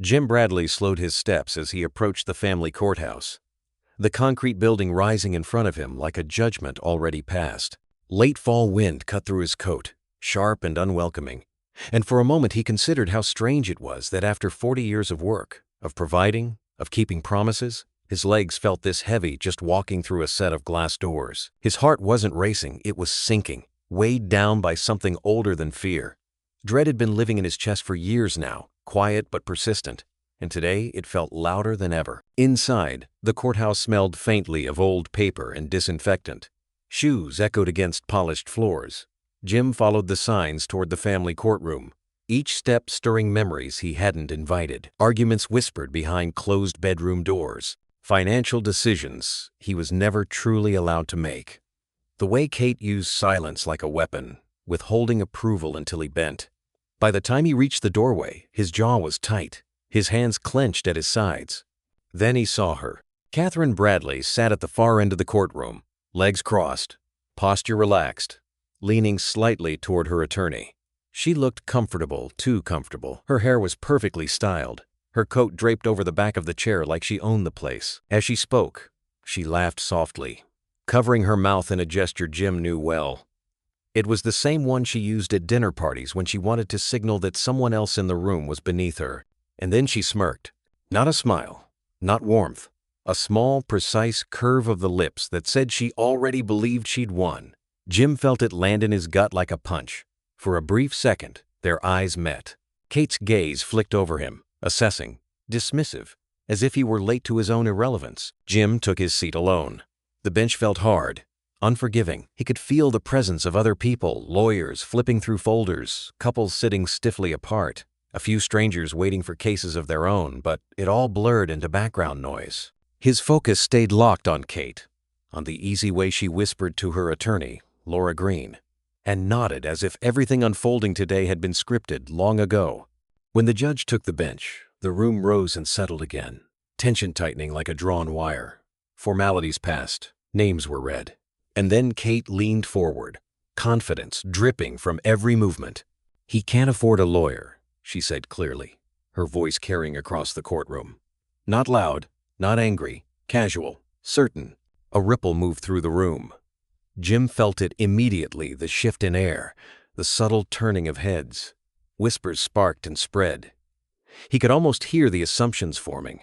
Jim Bradley slowed his steps as he approached the family courthouse, the concrete building rising in front of him like a judgment already passed. Late fall wind cut through his coat, sharp and unwelcoming, and for a moment he considered how strange it was that after 40 years of work, of providing, of keeping promises, his legs felt this heavy just walking through a set of glass doors. His heart wasn't racing, it was sinking, weighed down by something older than fear. Dread had been living in his chest for years now, quiet but persistent, and today it felt louder than ever. Inside, the courthouse smelled faintly of old paper and disinfectant. Shoes echoed against polished floors. Jim followed the signs toward the family courtroom, each step stirring memories he hadn't invited. Arguments whispered behind closed bedroom doors. Financial decisions he was never truly allowed to make. The way Kate used silence like a weapon, withholding approval until he bent. By the time he reached the doorway, his jaw was tight, his hands clenched at his sides. Then he saw her. Catherine Bradley sat at the far end of the courtroom, legs crossed, posture relaxed, leaning slightly toward her attorney. She looked comfortable, too comfortable. Her hair was perfectly styled, her coat draped over the back of the chair like she owned the place. As she spoke, she laughed softly, covering her mouth in a gesture Jim knew well. It was the same one she used at dinner parties when she wanted to signal that someone else in the room was beneath her. And then she smirked. Not a smile, not warmth, a small, precise curve of the lips that said she already believed she'd won. Jim felt it land in his gut like a punch. For a brief second, their eyes met. Kate's gaze flicked over him, assessing, dismissive, as if he were late to his own irrelevance. Jim took his seat alone. The bench felt hard, unforgiving. He could feel the presence of other people, lawyers flipping through folders, couples sitting stiffly apart, a few strangers waiting for cases of their own, but it all blurred into background noise. His focus stayed locked on Kate, on the easy way she whispered to her attorney, Laura Green, and nodded as if everything unfolding today had been scripted long ago. When the judge took the bench, the room rose and settled again, tension tightening like a drawn wire. Formalities passed, names were read, and then Kate leaned forward, confidence dripping from every movement. "He can't afford a lawyer," she said clearly, her voice carrying across the courtroom. Not loud, not angry, casual, certain. A ripple moved through the room. Jim felt it immediately, the shift in air, the subtle turning of heads. Whispers sparked and spread. He could almost hear the assumptions forming.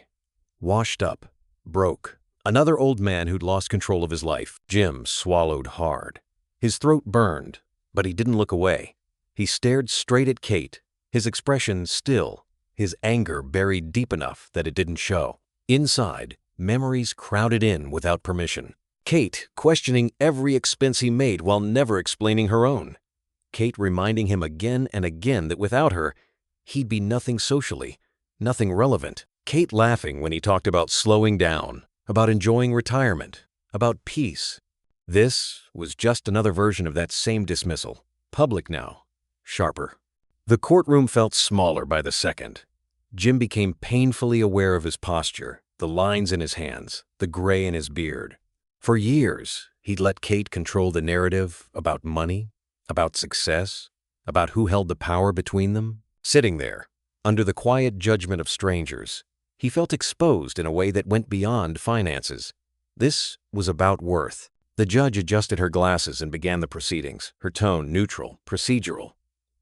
Washed up, broke, another old man who'd lost control of his life. Jim swallowed hard. His throat burned, but he didn't look away. He stared straight at Kate, his expression still, his anger buried deep enough that it didn't show. Inside, memories crowded in without permission. Kate questioning every expense he made while never explaining her own. Kate reminding him again and again that without her, he'd be nothing socially, nothing relevant. Kate laughing when he talked about slowing down, about enjoying retirement, about peace. This was just another version of that same dismissal, public now, sharper. The courtroom felt smaller by the second. Jim became painfully aware of his posture, the lines in his hands, the gray in his beard. For years, he'd let Kate control the narrative about money, about success, about who held the power between them. Sitting there, under the quiet judgment of strangers, he felt exposed in a way that went beyond finances. This was about worth. The judge adjusted her glasses and began the proceedings, her tone neutral, procedural.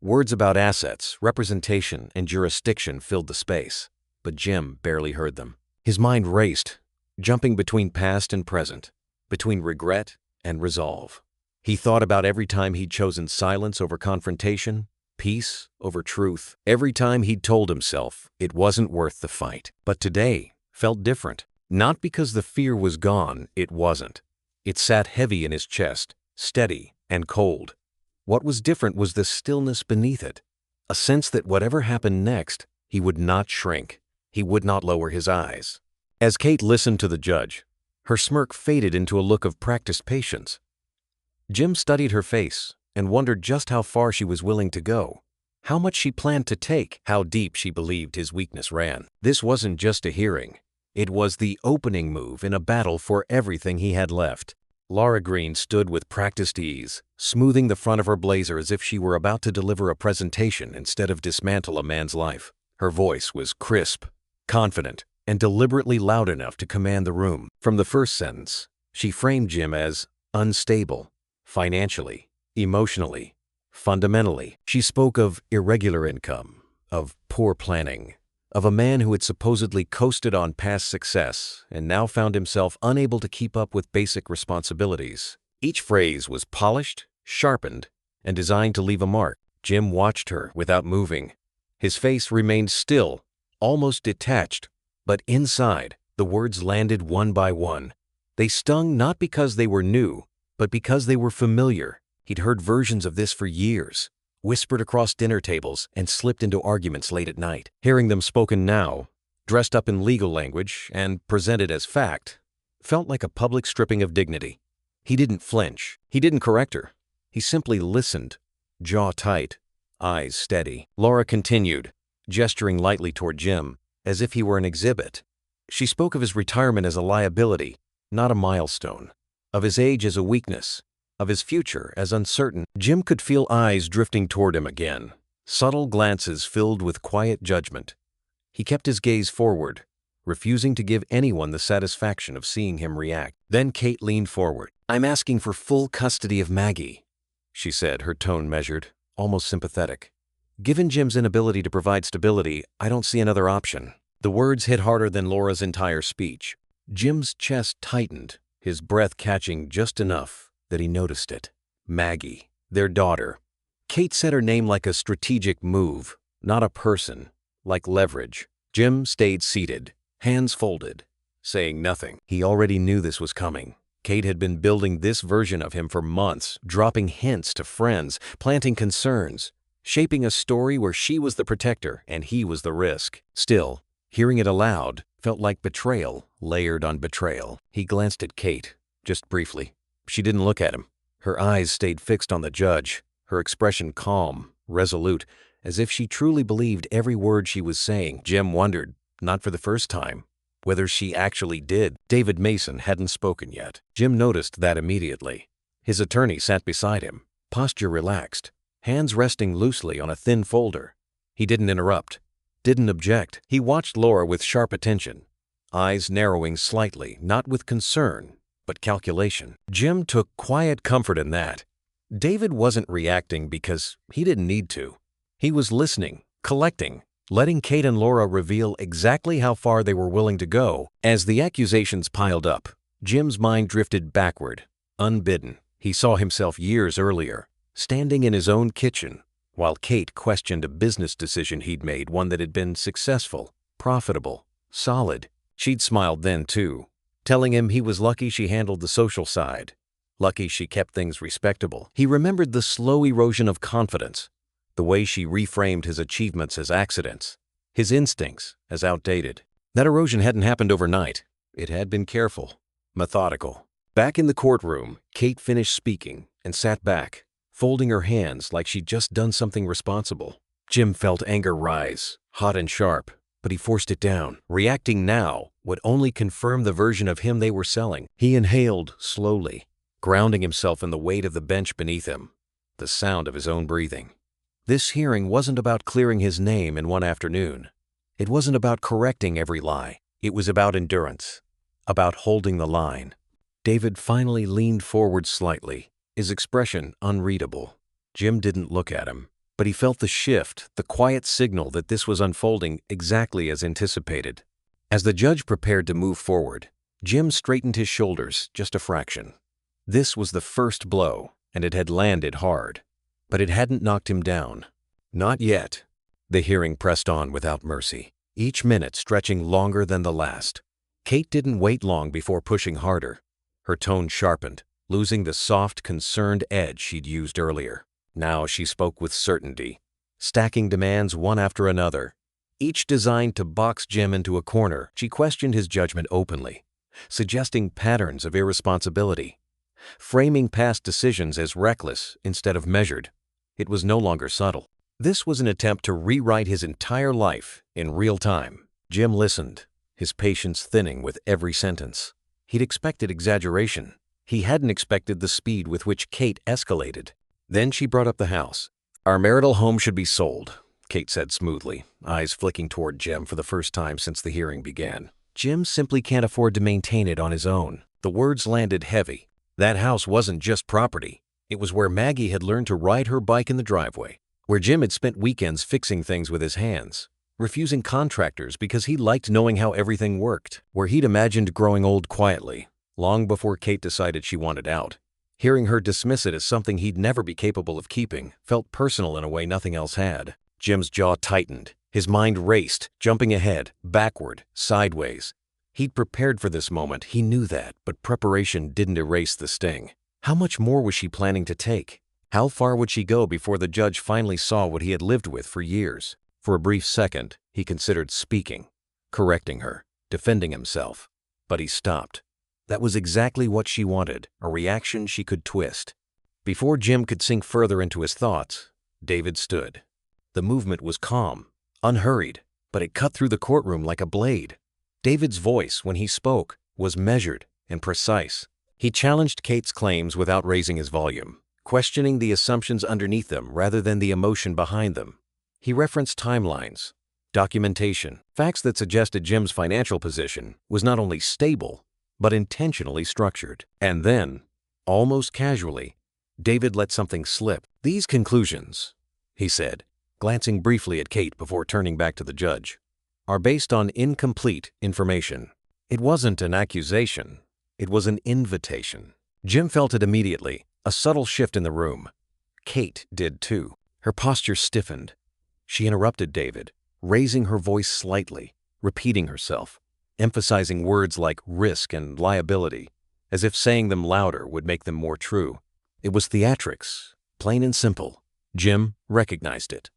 Words about assets, representation, and jurisdiction filled the space, but Jim barely heard them. His mind raced, jumping between past and present, between regret and resolve. He thought about every time he'd chosen silence over confrontation, peace over truth, every time he'd told himself it wasn't worth the fight. But today felt different. Not because the fear was gone, it wasn't. It sat heavy in his chest, steady and cold. What was different was the stillness beneath it, a sense that whatever happened next, he would not shrink, he would not lower his eyes. As Kate listened to the judge, her smirk faded into a look of practiced patience. Jim studied her face and wondered just how far she was willing to go, how much she planned to take, how deep she believed his weakness ran. This wasn't just a hearing. It was the opening move in a battle for everything he had left. Laura Green stood with practiced ease, smoothing the front of her blazer as if she were about to deliver a presentation instead of dismantle a man's life. Her voice was crisp, confident, and deliberately loud enough to command the room. From the first sentence, she framed Jim as unstable, financially, emotionally, fundamentally. She spoke of irregular income, of poor planning, of a man who had supposedly coasted on past success and now found himself unable to keep up with basic responsibilities. Each phrase was polished, sharpened, and designed to leave a mark. Jim watched her without moving. His face remained still, almost detached, but inside, the words landed one by one. They stung not because they were new, but because they were familiar. He'd heard versions of this for years, whispered across dinner tables and slipped into arguments late at night. Hearing them spoken now, dressed up in legal language and presented as fact, felt like a public stripping of dignity. He didn't flinch. He didn't correct her. He simply listened, jaw tight, eyes steady. Laura continued, gesturing lightly toward Jim, as if he were an exhibit. She spoke of his retirement as a liability, not a milestone, of his age as a weakness, of his future as uncertain. Jim could feel eyes drifting toward him again, subtle glances filled with quiet judgment. He kept his gaze forward, refusing to give anyone the satisfaction of seeing him react. Then Kate leaned forward. "I'm asking for full custody of Maggie," she said, her tone measured, almost sympathetic. "Given Jim's inability to provide stability, I don't see another option." The words hit harder than Laura's entire speech. Jim's chest tightened, his breath catching just enough that he noticed it. Maggie, their daughter. Kate said her name like a strategic move, not a person, like leverage. Jim stayed seated, hands folded, saying nothing. He already knew this was coming. Kate had been building this version of him for months, dropping hints to friends, planting concerns, shaping a story where she was the protector and he was the risk. Still, hearing it aloud felt like betrayal layered on betrayal. He glanced at Kate, just briefly. She didn't look at him. Her eyes stayed fixed on the judge, her expression calm, resolute, as if she truly believed every word she was saying. Jim wondered, not for the first time, whether she actually did. David Mason hadn't spoken yet. Jim noticed that immediately. His attorney sat beside him, posture relaxed, hands resting loosely on a thin folder. He didn't interrupt, didn't object. He watched Laura with sharp attention, eyes narrowing slightly, not with concern, but calculation. Jim took quiet comfort in that. David wasn't reacting because he didn't need to. He was listening, collecting, letting Kate and Laura reveal exactly how far they were willing to go. As the accusations piled up, Jim's mind drifted backward, unbidden. He saw himself years earlier, standing in his own kitchen, while Kate questioned a business decision he'd made, one that had been successful, profitable, solid. She'd smiled then, too, telling him he was lucky she handled the social side, lucky she kept things respectable. He remembered the slow erosion of confidence, the way she reframed his achievements as accidents, his instincts as outdated. That erosion hadn't happened overnight. It had been careful, methodical. Back in the courtroom, Kate finished speaking and sat back, folding her hands like she'd just done something responsible. Jim felt anger rise, hot and sharp, but he forced it down. Reacting now would only confirm the version of him they were selling. He inhaled slowly, grounding himself in the weight of the bench beneath him, the sound of his own breathing. This hearing wasn't about clearing his name in one afternoon. It wasn't about correcting every lie. It was about endurance, about holding the line. David finally leaned forward slightly, his expression unreadable. Jim didn't look at him, but he felt the shift, the quiet signal that this was unfolding exactly as anticipated. As the judge prepared to move forward, Jim straightened his shoulders just a fraction. This was the first blow, and it had landed hard. But it hadn't knocked him down. Not yet. The hearing pressed on without mercy, each minute stretching longer than the last. Kate didn't wait long before pushing harder. Her tone sharpened, losing the soft, concerned edge she'd used earlier. Now she spoke with certainty, stacking demands one after another, each designed to box Jim into a corner. She questioned his judgment openly, suggesting patterns of irresponsibility, framing past decisions as reckless instead of measured. It was no longer subtle. This was an attempt to rewrite his entire life in real time. Jim listened, his patience thinning with every sentence. He'd expected exaggeration. He hadn't expected the speed with which Kate escalated. Then she brought up the house. "Our marital home should be sold. Kate said smoothly, eyes flicking toward Jim for the first time since the hearing began. Jim simply can't afford to maintain it on his own. The words landed heavy. That house wasn't just property. It was where Maggie had learned to ride her bike in the driveway, where Jim had spent weekends fixing things with his hands, refusing contractors because he liked knowing how everything worked, where he'd imagined growing old quietly, long before Kate decided she wanted out. Hearing her dismiss it as something he'd never be capable of keeping felt personal in a way nothing else had. Jim's jaw tightened. His mind raced, jumping ahead, backward, sideways. He'd prepared for this moment, he knew that, but preparation didn't erase the sting. How much more was she planning to take? How far would she go before the judge finally saw what he had lived with for years? For a brief second, he considered speaking, correcting her, defending himself. But he stopped. That was exactly what she wanted, a reaction she could twist. Before Jim could sink further into his thoughts, David stood. The movement was calm, unhurried, but it cut through the courtroom like a blade. David's voice, when he spoke, was measured and precise. He challenged Kate's claims without raising his volume, questioning the assumptions underneath them rather than the emotion behind them. He referenced timelines, documentation, facts that suggested Jim's financial position was not only stable, but intentionally structured. And then, almost casually, David let something slip. "These conclusions," he said, glancing briefly at Kate before turning back to the judge, "are based on incomplete information." It wasn't an accusation. It was an invitation. Jim felt it immediately, a subtle shift in the room. Kate did too. Her posture stiffened. She interrupted David, raising her voice slightly, repeating herself, emphasizing words like risk and liability, as if saying them louder would make them more true. It was theatrics, plain and simple. Jim recognized it.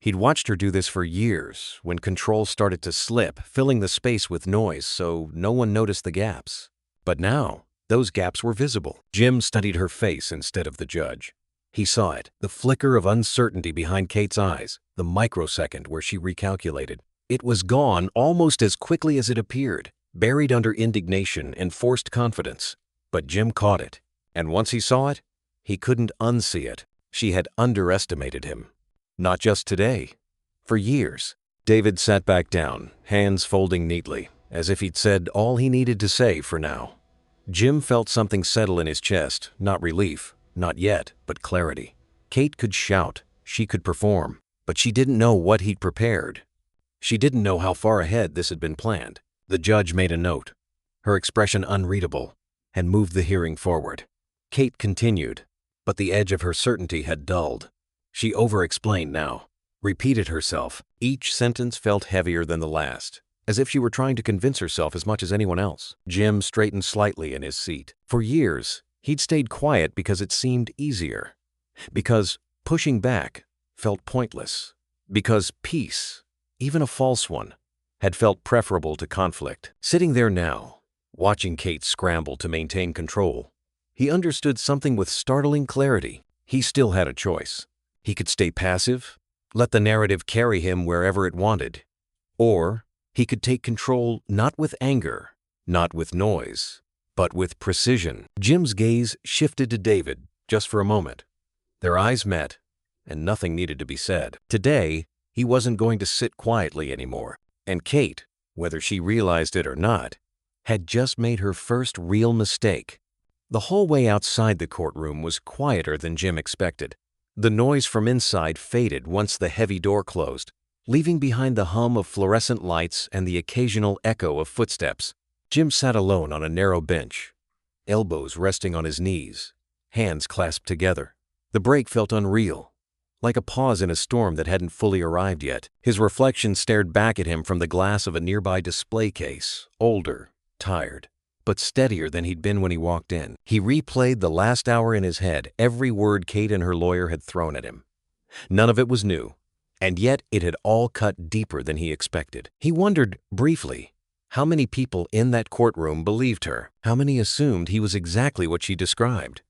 He'd watched her do this for years, when control started to slip, filling the space with noise so no one noticed the gaps. But now, those gaps were visible. Jim studied her face instead of the judge. He saw it, the flicker of uncertainty behind Kate's eyes, the microsecond where she recalculated. It was gone almost as quickly as it appeared, buried under indignation and forced confidence. But Jim caught it, and once he saw it, he couldn't unsee it. She had underestimated him. Not just today. For years. David sat back down, hands folding neatly, as if he'd said all he needed to say for now. Jim felt something settle in his chest, not relief, not yet, but clarity. Kate could shout, she could perform, but she didn't know what he'd prepared. She didn't know how far ahead this had been planned. The judge made a note, her expression unreadable, and moved the hearing forward. Kate continued, but the edge of her certainty had dulled. She over-explained now, repeated herself. Each sentence felt heavier than the last, as if she were trying to convince herself as much as anyone else. Jim straightened slightly in his seat. For years, he'd stayed quiet because it seemed easier, because pushing back felt pointless, because peace, even a false one, had felt preferable to conflict. Sitting there now, watching Kate scramble to maintain control, he understood something with startling clarity. He still had a choice. He could stay passive, let the narrative carry him wherever it wanted, or he could take control not with anger, not with noise, but with precision. Jim's gaze shifted to David just for a moment. Their eyes met, and nothing needed to be said. Today, he wasn't going to sit quietly anymore. And Kate, whether she realized it or not, had just made her first real mistake. The hallway outside the courtroom was quieter than Jim expected. The noise from inside faded once the heavy door closed, leaving behind the hum of fluorescent lights and the occasional echo of footsteps. Jim sat alone on a narrow bench, elbows resting on his knees, hands clasped together. The break felt unreal, like a pause in a storm that hadn't fully arrived yet. His reflection stared back at him from the glass of a nearby display case, older, tired, but steadier than he'd been when he walked in. He replayed the last hour in his head, every word Kate and her lawyer had thrown at him. None of it was new, and yet it had all cut deeper than he expected. He wondered, briefly, how many people in that courtroom believed her, how many assumed he was exactly what she described.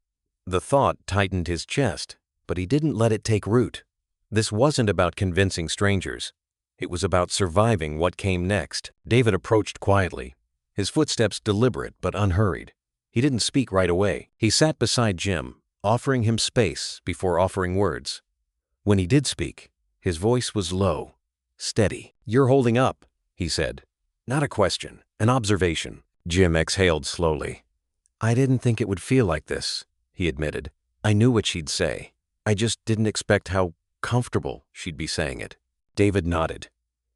The thought tightened his chest, but he didn't let it take root. This wasn't about convincing strangers. It was about surviving what came next. David approached quietly, his footsteps deliberate but unhurried. He didn't speak right away. He sat beside Jim, offering him space before offering words. When he did speak, His voice was low, steady. "You're holding up," he said. "Not a question, an observation." Jim exhaled slowly. "I didn't think it would feel like this," he admitted. "I knew what she'd say. I just didn't expect how comfortable she'd be saying it." David nodded.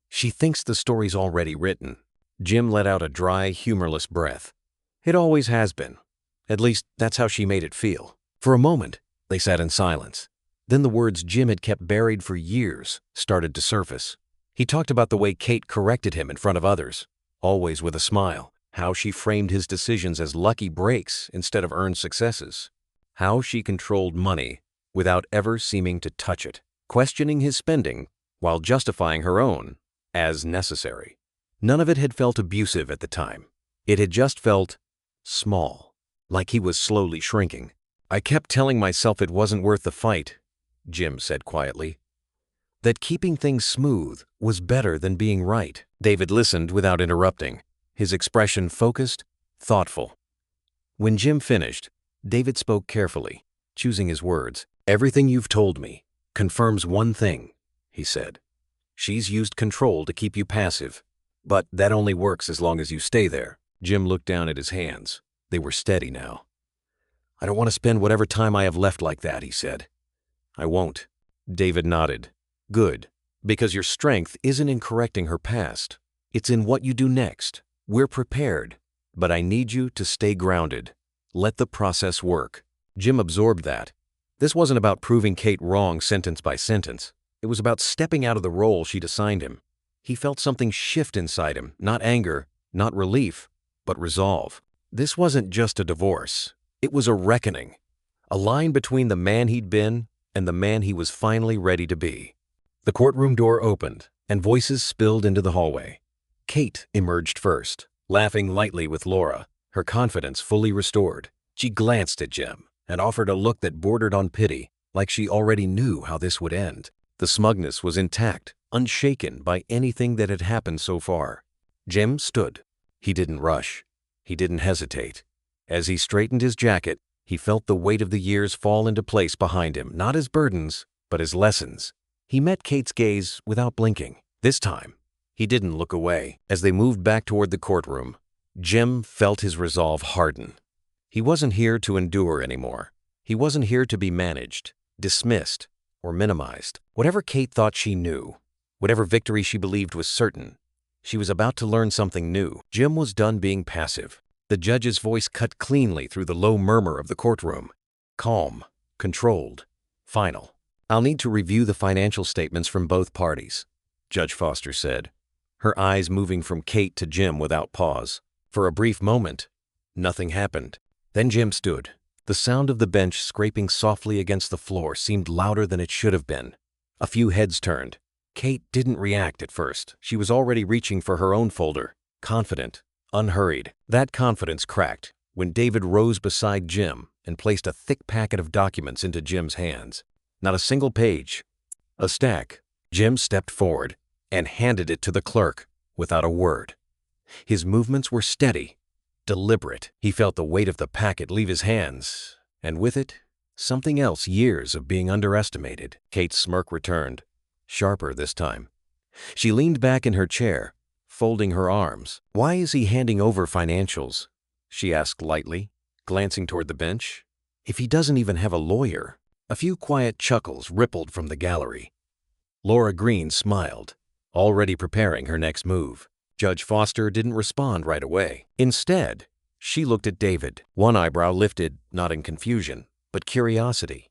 "She thinks the story's already written." Jim let out a dry, humorless breath. "It always has been. At least, that's how she made it feel." For a moment, they sat in silence. Then the words Jim had kept buried for years started to surface. He talked about the way Kate corrected him in front of others, always with a smile, how she framed his decisions as lucky breaks instead of earned successes, how she controlled money without ever seeming to touch it, questioning his spending while justifying her own as necessary. None of it had felt abusive at the time. It had just felt small, like he was slowly shrinking. "I kept telling myself it wasn't worth the fight," Jim said quietly. "That keeping things smooth was better than being right." David listened without interrupting, his expression focused, thoughtful. When Jim finished, David spoke carefully, choosing his words. "Everything you've told me confirms one thing," he said. "She's used control to keep you passive, but that only works as long as you stay there." Jim looked down at his hands. They were steady now. "I don't want to spend whatever time I have left like that," he said. "I won't." David nodded. "Good, because your strength isn't in correcting her past. It's in what you do next. We're prepared, but I need you to stay grounded. Let the process work." Jim absorbed that. This wasn't about proving Kate wrong sentence by sentence. It was about stepping out of the role she'd assigned him. He felt something shift inside him, not anger, not relief, but resolve. This wasn't just a divorce. It was a reckoning, a line between the man he'd been and the man he was finally ready to be. The courtroom door opened, and voices spilled into the hallway. Kate emerged first, laughing lightly with Laura, her confidence fully restored. She glanced at Jim and offered a look that bordered on pity, like she already knew how this would end. The smugness was intact, unshaken by anything that had happened so far. Jim stood. He didn't rush. He didn't hesitate. As he straightened his jacket, he felt the weight of the years fall into place behind him, not as burdens, but as lessons. He met Kate's gaze without blinking. This time, he didn't look away. As they moved back toward the courtroom, Jim felt his resolve harden. He wasn't here to endure anymore. He wasn't here to be managed, dismissed, or minimized. Whatever Kate thought she knew, whatever victory she believed was certain, she was about to learn something new. Jim was done being passive. The judge's voice cut cleanly through the low murmur of the courtroom. Calm, controlled, final. "I'll need to review the financial statements from both parties," Judge Foster said, her eyes moving from Kate to Jim without pause. For a brief moment, nothing happened. Then Jim stood. The sound of the bench scraping softly against the floor seemed louder than it should have been. A few heads turned. Kate didn't react at first. She was already reaching for her own folder, confident, unhurried. That confidence cracked when David rose beside Jim and placed a thick packet of documents into Jim's hands. Not a single page, a stack. Jim stepped forward and handed it to the clerk without a word. His movements were steady, deliberate. He felt the weight of the packet leave his hands, and with it, something else years of being underestimated. Kate's smirk returned, sharper this time. She leaned back in her chair, folding her arms. "Why is he handing over financials?" she asked lightly, glancing toward the bench. "If he doesn't even have a lawyer." A few quiet chuckles rippled from the gallery. Laura Green smiled, already preparing her next move. Judge Foster didn't respond right away. Instead, she looked at David, one eyebrow lifted, not in confusion, but curiosity.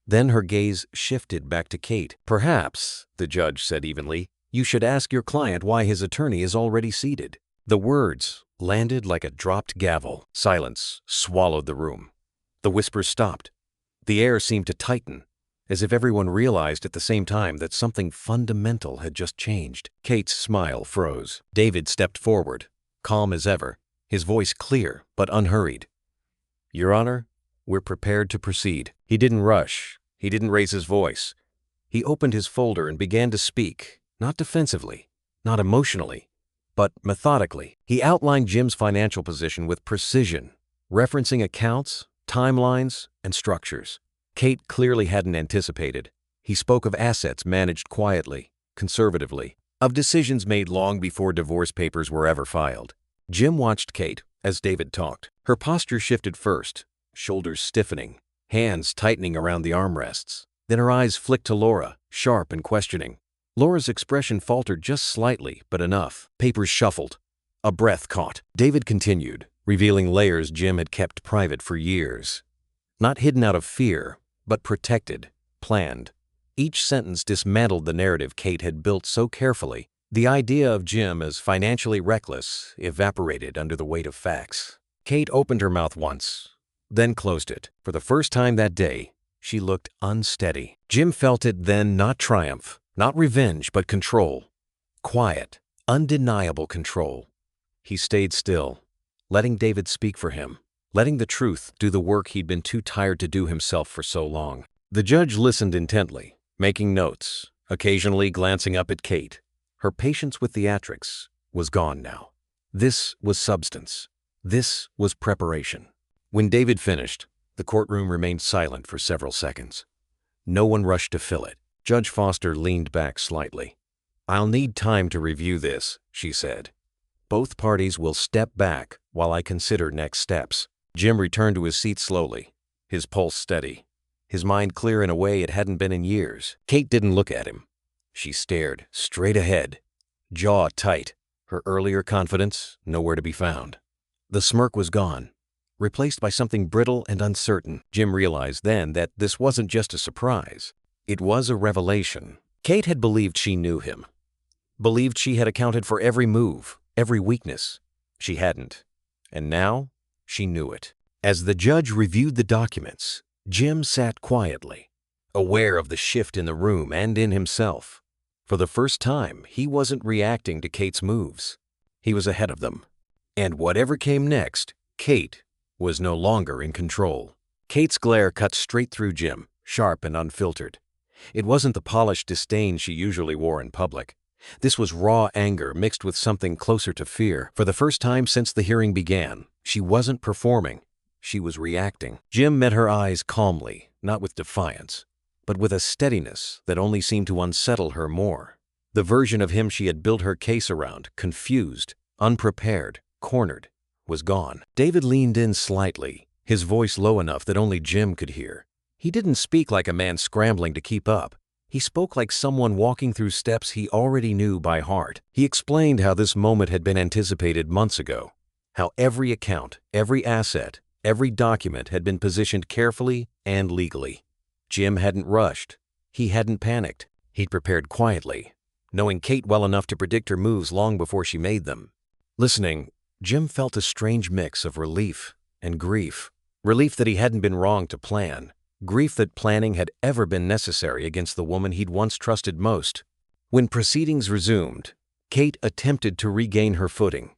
Then her gaze shifted back to Kate. "Perhaps," the judge said evenly, "you should ask your client why his attorney is already seated." The words landed like a dropped gavel. Silence swallowed the room. The whispers stopped. The air seemed to tighten, as if everyone realized at the same time that something fundamental had just changed. Kate's smile froze. David stepped forward, calm as ever, his voice clear but unhurried. "Your Honor, we're prepared to proceed." He didn't rush. He didn't raise his voice. He opened his folder and began to speak, not defensively, not emotionally, but methodically. He outlined Jim's financial position with precision, referencing accounts, timelines, and structures Kate clearly hadn't anticipated. He spoke of assets managed quietly, conservatively, of decisions made long before divorce papers were ever filed. Jim watched Kate as David talked. Her posture shifted first, shoulders stiffening, hands tightening around the armrests. Then her eyes flicked to Laura, sharp and questioning. Laura's expression faltered just slightly, but enough. Papers shuffled. A breath caught. David continued, revealing layers Jim had kept private for years. Not hidden out of fear, but protected, planned. Each sentence dismantled the narrative Kate had built so carefully. The idea of Jim as financially reckless evaporated under the weight of facts. Kate opened her mouth once, then closed it. For the first time that day, she looked unsteady. Jim felt it then, not triumph, not revenge, but control. Quiet, undeniable control. He stayed still, letting David speak for him, letting the truth do the work he'd been too tired to do himself for so long. The judge listened intently, making notes, occasionally glancing up at Kate. Her patience with theatrics was gone now. This was substance. This was preparation. When David finished, the courtroom remained silent for several seconds. No one rushed to fill it. Judge Foster leaned back slightly. "I'll need time to review this," she said. "Both parties will step back while I consider next steps." Jim returned to his seat slowly, his pulse steady, his mind clear in a way it hadn't been in years. Kate didn't look at him. She stared straight ahead, jaw tight, her earlier confidence nowhere to be found. The smirk was gone, replaced by something brittle and uncertain. Jim realized then that this wasn't just a surprise. It was a revelation. Kate had believed she knew him, believed she had accounted for every move, every weakness. She hadn't, and now she knew it. As the judge reviewed the documents, Jim sat quietly, aware of the shift in the room and in himself. For the first time, he wasn't reacting to Kate's moves. He was ahead of them. And whatever came next, Kate was no longer in control. Kate's glare cut straight through Jim, sharp and unfiltered. It wasn't the polished disdain she usually wore in public. This was raw anger mixed with something closer to fear. For the first time since the hearing began, she wasn't performing. She was reacting. Jim met her eyes calmly, not with defiance, but with a steadiness that only seemed to unsettle her more. The version of him she had built her case around, confused, unprepared, cornered, was gone. David leaned in slightly, his voice low enough that only Jim could hear. He didn't speak like a man scrambling to keep up. He spoke like someone walking through steps he already knew by heart. He explained how this moment had been anticipated months ago, how every account, every asset, every document had been positioned carefully and legally. Jim hadn't rushed. He hadn't panicked. He'd prepared quietly, knowing Kate well enough to predict her moves long before she made them. Listening, Jim felt a strange mix of relief and grief. Relief that he hadn't been wrong to plan. Grief that planning had ever been necessary against the woman he'd once trusted most. When proceedings resumed, Kate attempted to regain her footing.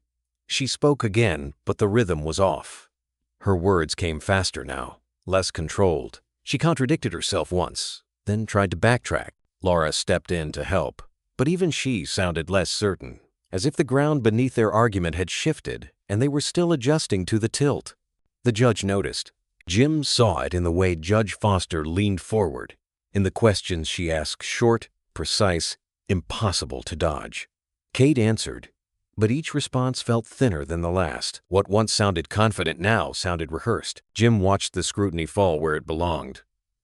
She spoke again, but the rhythm was off. Her words came faster now, less controlled. She contradicted herself once, then tried to backtrack. Laura stepped in to help, but even she sounded less certain, as if the ground beneath their argument had shifted and they were still adjusting to the tilt. The judge noticed. Jim saw it in the way Judge Foster leaned forward, in the questions she asked, short, precise, impossible to dodge. Kate answered, but each response felt thinner than the last. What once sounded confident now sounded rehearsed. Jim watched the scrutiny fall where it belonged,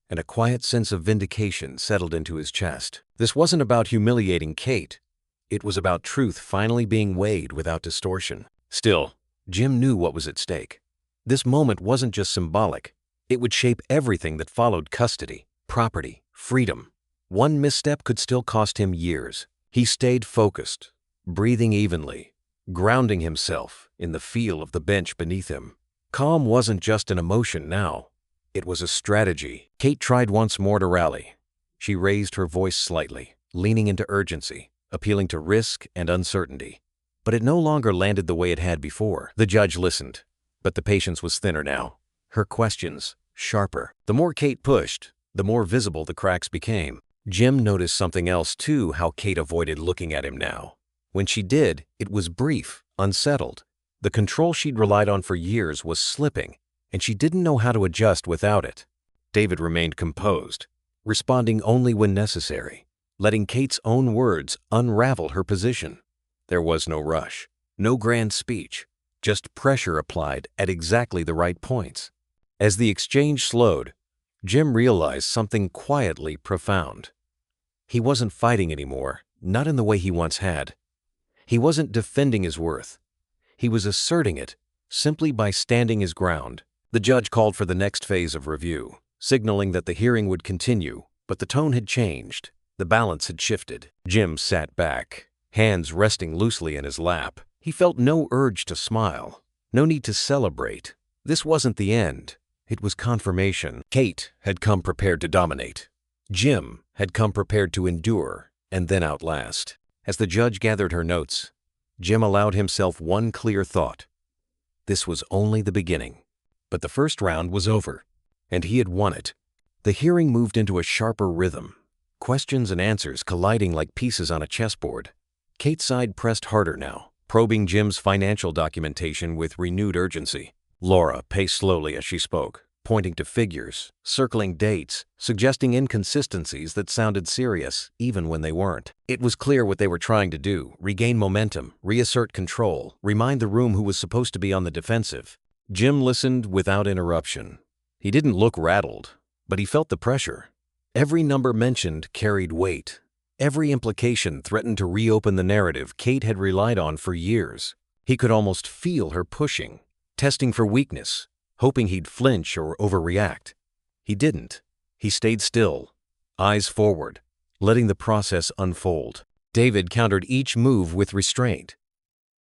and a quiet sense of vindication settled into his chest. This wasn't about humiliating Kate. It was about truth finally being weighed without distortion. Still, Jim knew what was at stake. This moment wasn't just symbolic. It would shape everything that followed: custody, property, freedom. One misstep could still cost him years. He stayed focused, breathing evenly, grounding himself in the feel of the bench beneath him. Calm wasn't just an emotion now. It was a strategy. Kate tried once more to rally. She raised her voice slightly, leaning into urgency, appealing to risk and uncertainty. But it no longer landed the way it had before. The judge listened, but the patience was thinner now. Her questions, sharper. The more Kate pushed, the more visible the cracks became. Jim noticed something else too, how Kate avoided looking at him now. When she did, it was brief, unsettled. The control she'd relied on for years was slipping, and she didn't know how to adjust without it. David remained composed, responding only when necessary, letting Kate's own words unravel her position. There was no rush, no grand speech, just pressure applied at exactly the right points. As the exchange slowed, Jim realized something quietly profound. He wasn't fighting anymore, not in the way he once had. He wasn't defending his worth. He was asserting it, simply by standing his ground. The judge called for the next phase of review, signaling that the hearing would continue, but the tone had changed. The balance had shifted. Jim sat back, hands resting loosely in his lap. He felt no urge to smile, no need to celebrate. This wasn't the end. It was confirmation. Kate had come prepared to dominate. Jim had come prepared to endure and then outlast. As the judge gathered her notes, Jim allowed himself one clear thought. This was only the beginning. But the first round was over, and he had won it. The hearing moved into a sharper rhythm, questions and answers colliding like pieces on a chessboard. Kate's side pressed harder now, probing Jim's financial documentation with renewed urgency. Laura paced slowly as she spoke, pointing to figures, circling dates, suggesting inconsistencies that sounded serious even when they weren't. It was clear what they were trying to do: regain momentum, reassert control, remind the room who was supposed to be on the defensive. Jim listened without interruption. He didn't look rattled, but he felt the pressure. Every number mentioned carried weight. Every implication threatened to reopen the narrative Kate had relied on for years. He could almost feel her pushing, testing for weakness, hoping he'd flinch or overreact. He didn't. He stayed still, eyes forward, letting the process unfold. David countered each move with restraint.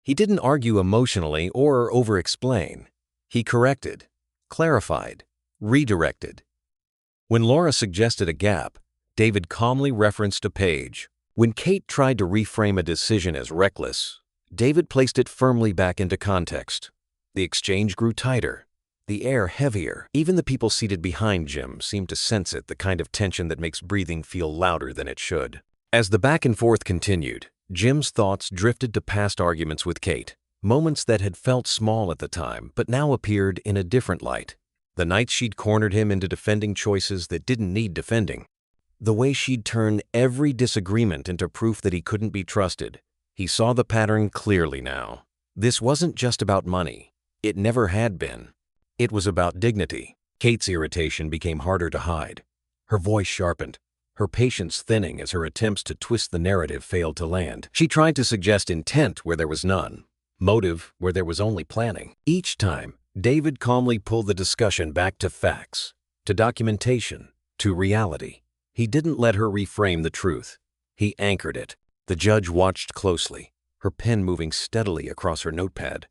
He didn't argue emotionally or over-explain. He corrected, clarified, redirected. When Laura suggested a gap, David calmly referenced a page. When Kate tried to reframe a decision as reckless, David placed it firmly back into context. The exchange grew tighter, the air heavier. Even the people seated behind Jim seemed to sense it, the kind of tension that makes breathing feel louder than it should. As the back and forth continued, Jim's thoughts drifted to past arguments with Kate, moments that had felt small at the time but now appeared in a different light. The nights she'd cornered him into defending choices that didn't need defending. The way she'd turned every disagreement into proof that he couldn't be trusted. He saw the pattern clearly now. This wasn't just about money. It never had been. It was about dignity. Kate's irritation became harder to hide. Her voice sharpened, her patience thinning as her attempts to twist the narrative failed to land. She tried to suggest intent where there was none, motive where there was only planning. Each time, David calmly pulled the discussion back to facts, to documentation, to reality. He didn't let her reframe the truth. He anchored it. The judge watched closely, her pen moving steadily across her notepad.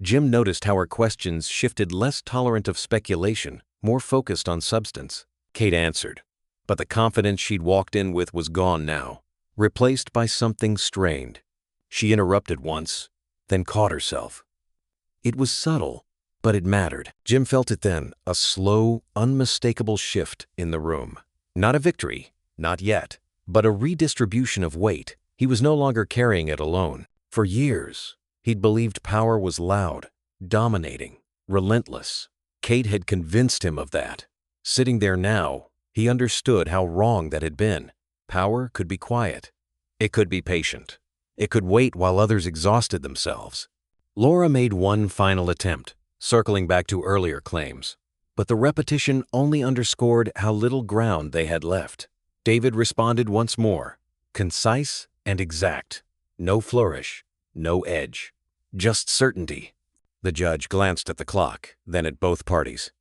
Jim noticed how her questions shifted, less tolerant of speculation, more focused on substance. Kate answered, but the confidence she'd walked in with was gone now, replaced by something strained. She interrupted once, then caught herself. It was subtle, but it mattered. Jim felt it then, a slow, unmistakable shift in the room. Not a victory, not yet, but a redistribution of weight. He was no longer carrying it alone. For years, he'd believed power was loud, dominating, relentless. Kate had convinced him of that. Sitting there now, he understood how wrong that had been. Power could be quiet. It could be patient. It could wait while others exhausted themselves. Laura made one final attempt, circling back to earlier claims, but the repetition only underscored how little ground they had left. David responded once more, concise and exact. No flourish, no edge, just certainty. The judge glanced at the clock, then at both parties.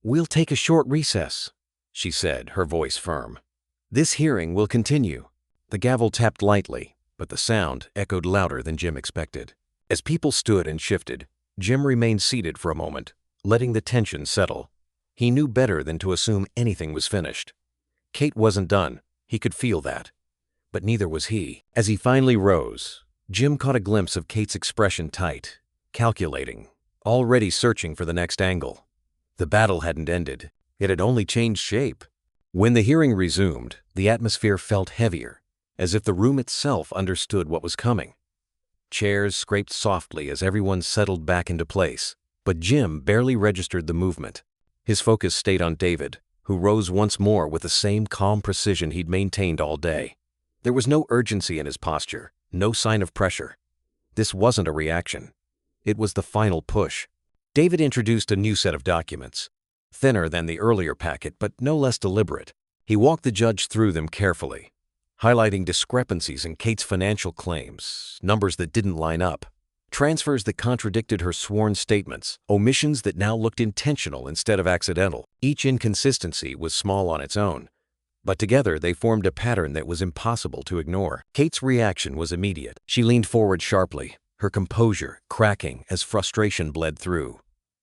"We'll take a short recess," she said, her voice firm. "This hearing will continue." The gavel tapped lightly, but the sound echoed louder than Jim expected. As people stood and shifted, Jim remained seated for a moment, letting the tension settle. He knew better than to assume anything was finished. Kate wasn't done. He could feel that. But neither was he. As he finally rose, Jim caught a glimpse of Kate's expression, tight, calculating, already searching for the next angle. The battle hadn't ended. It had only changed shape. When the hearing resumed, the atmosphere felt heavier, as if the room itself understood what was coming. Chairs scraped softly as everyone settled back into place, but Jim barely registered the movement. His focus stayed on David, who rose once more with the same calm precision he'd maintained all day. There was no urgency in his posture, no sign of pressure. This wasn't a reaction. It was the final push. David introduced a new set of documents, thinner than the earlier packet but no less deliberate. He walked the judge through them carefully, highlighting discrepancies in Kate's financial claims, numbers that didn't line up, transfers that contradicted her sworn statements, omissions that now looked intentional instead of accidental. Each inconsistency was small on its own, but together they formed a pattern that was impossible to ignore. Kate's reaction was immediate. She leaned forward sharply, her composure cracking as frustration bled through.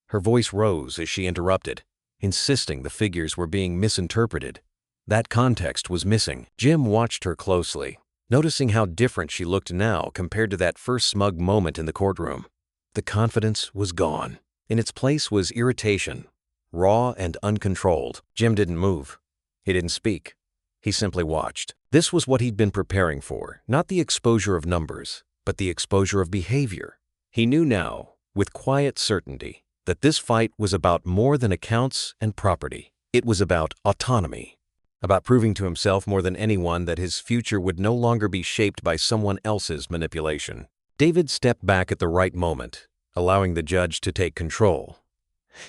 Her voice rose as she interrupted, insisting the figures were being misinterpreted. That context was missing. Jim watched her closely, noticing how different she looked now compared to that first smug moment in the courtroom. The confidence was gone. In its place was irritation, raw and uncontrolled. Jim didn't move. He didn't speak. He simply watched. This was what he'd been preparing for, not the exposure of numbers, but the exposure of behavior. He knew now, with quiet certainty, that this fight was about more than accounts and property. It was about autonomy, about proving to himself more than anyone that his future would no longer be shaped by someone else's manipulation. David stepped back at the right moment, allowing the judge to take control.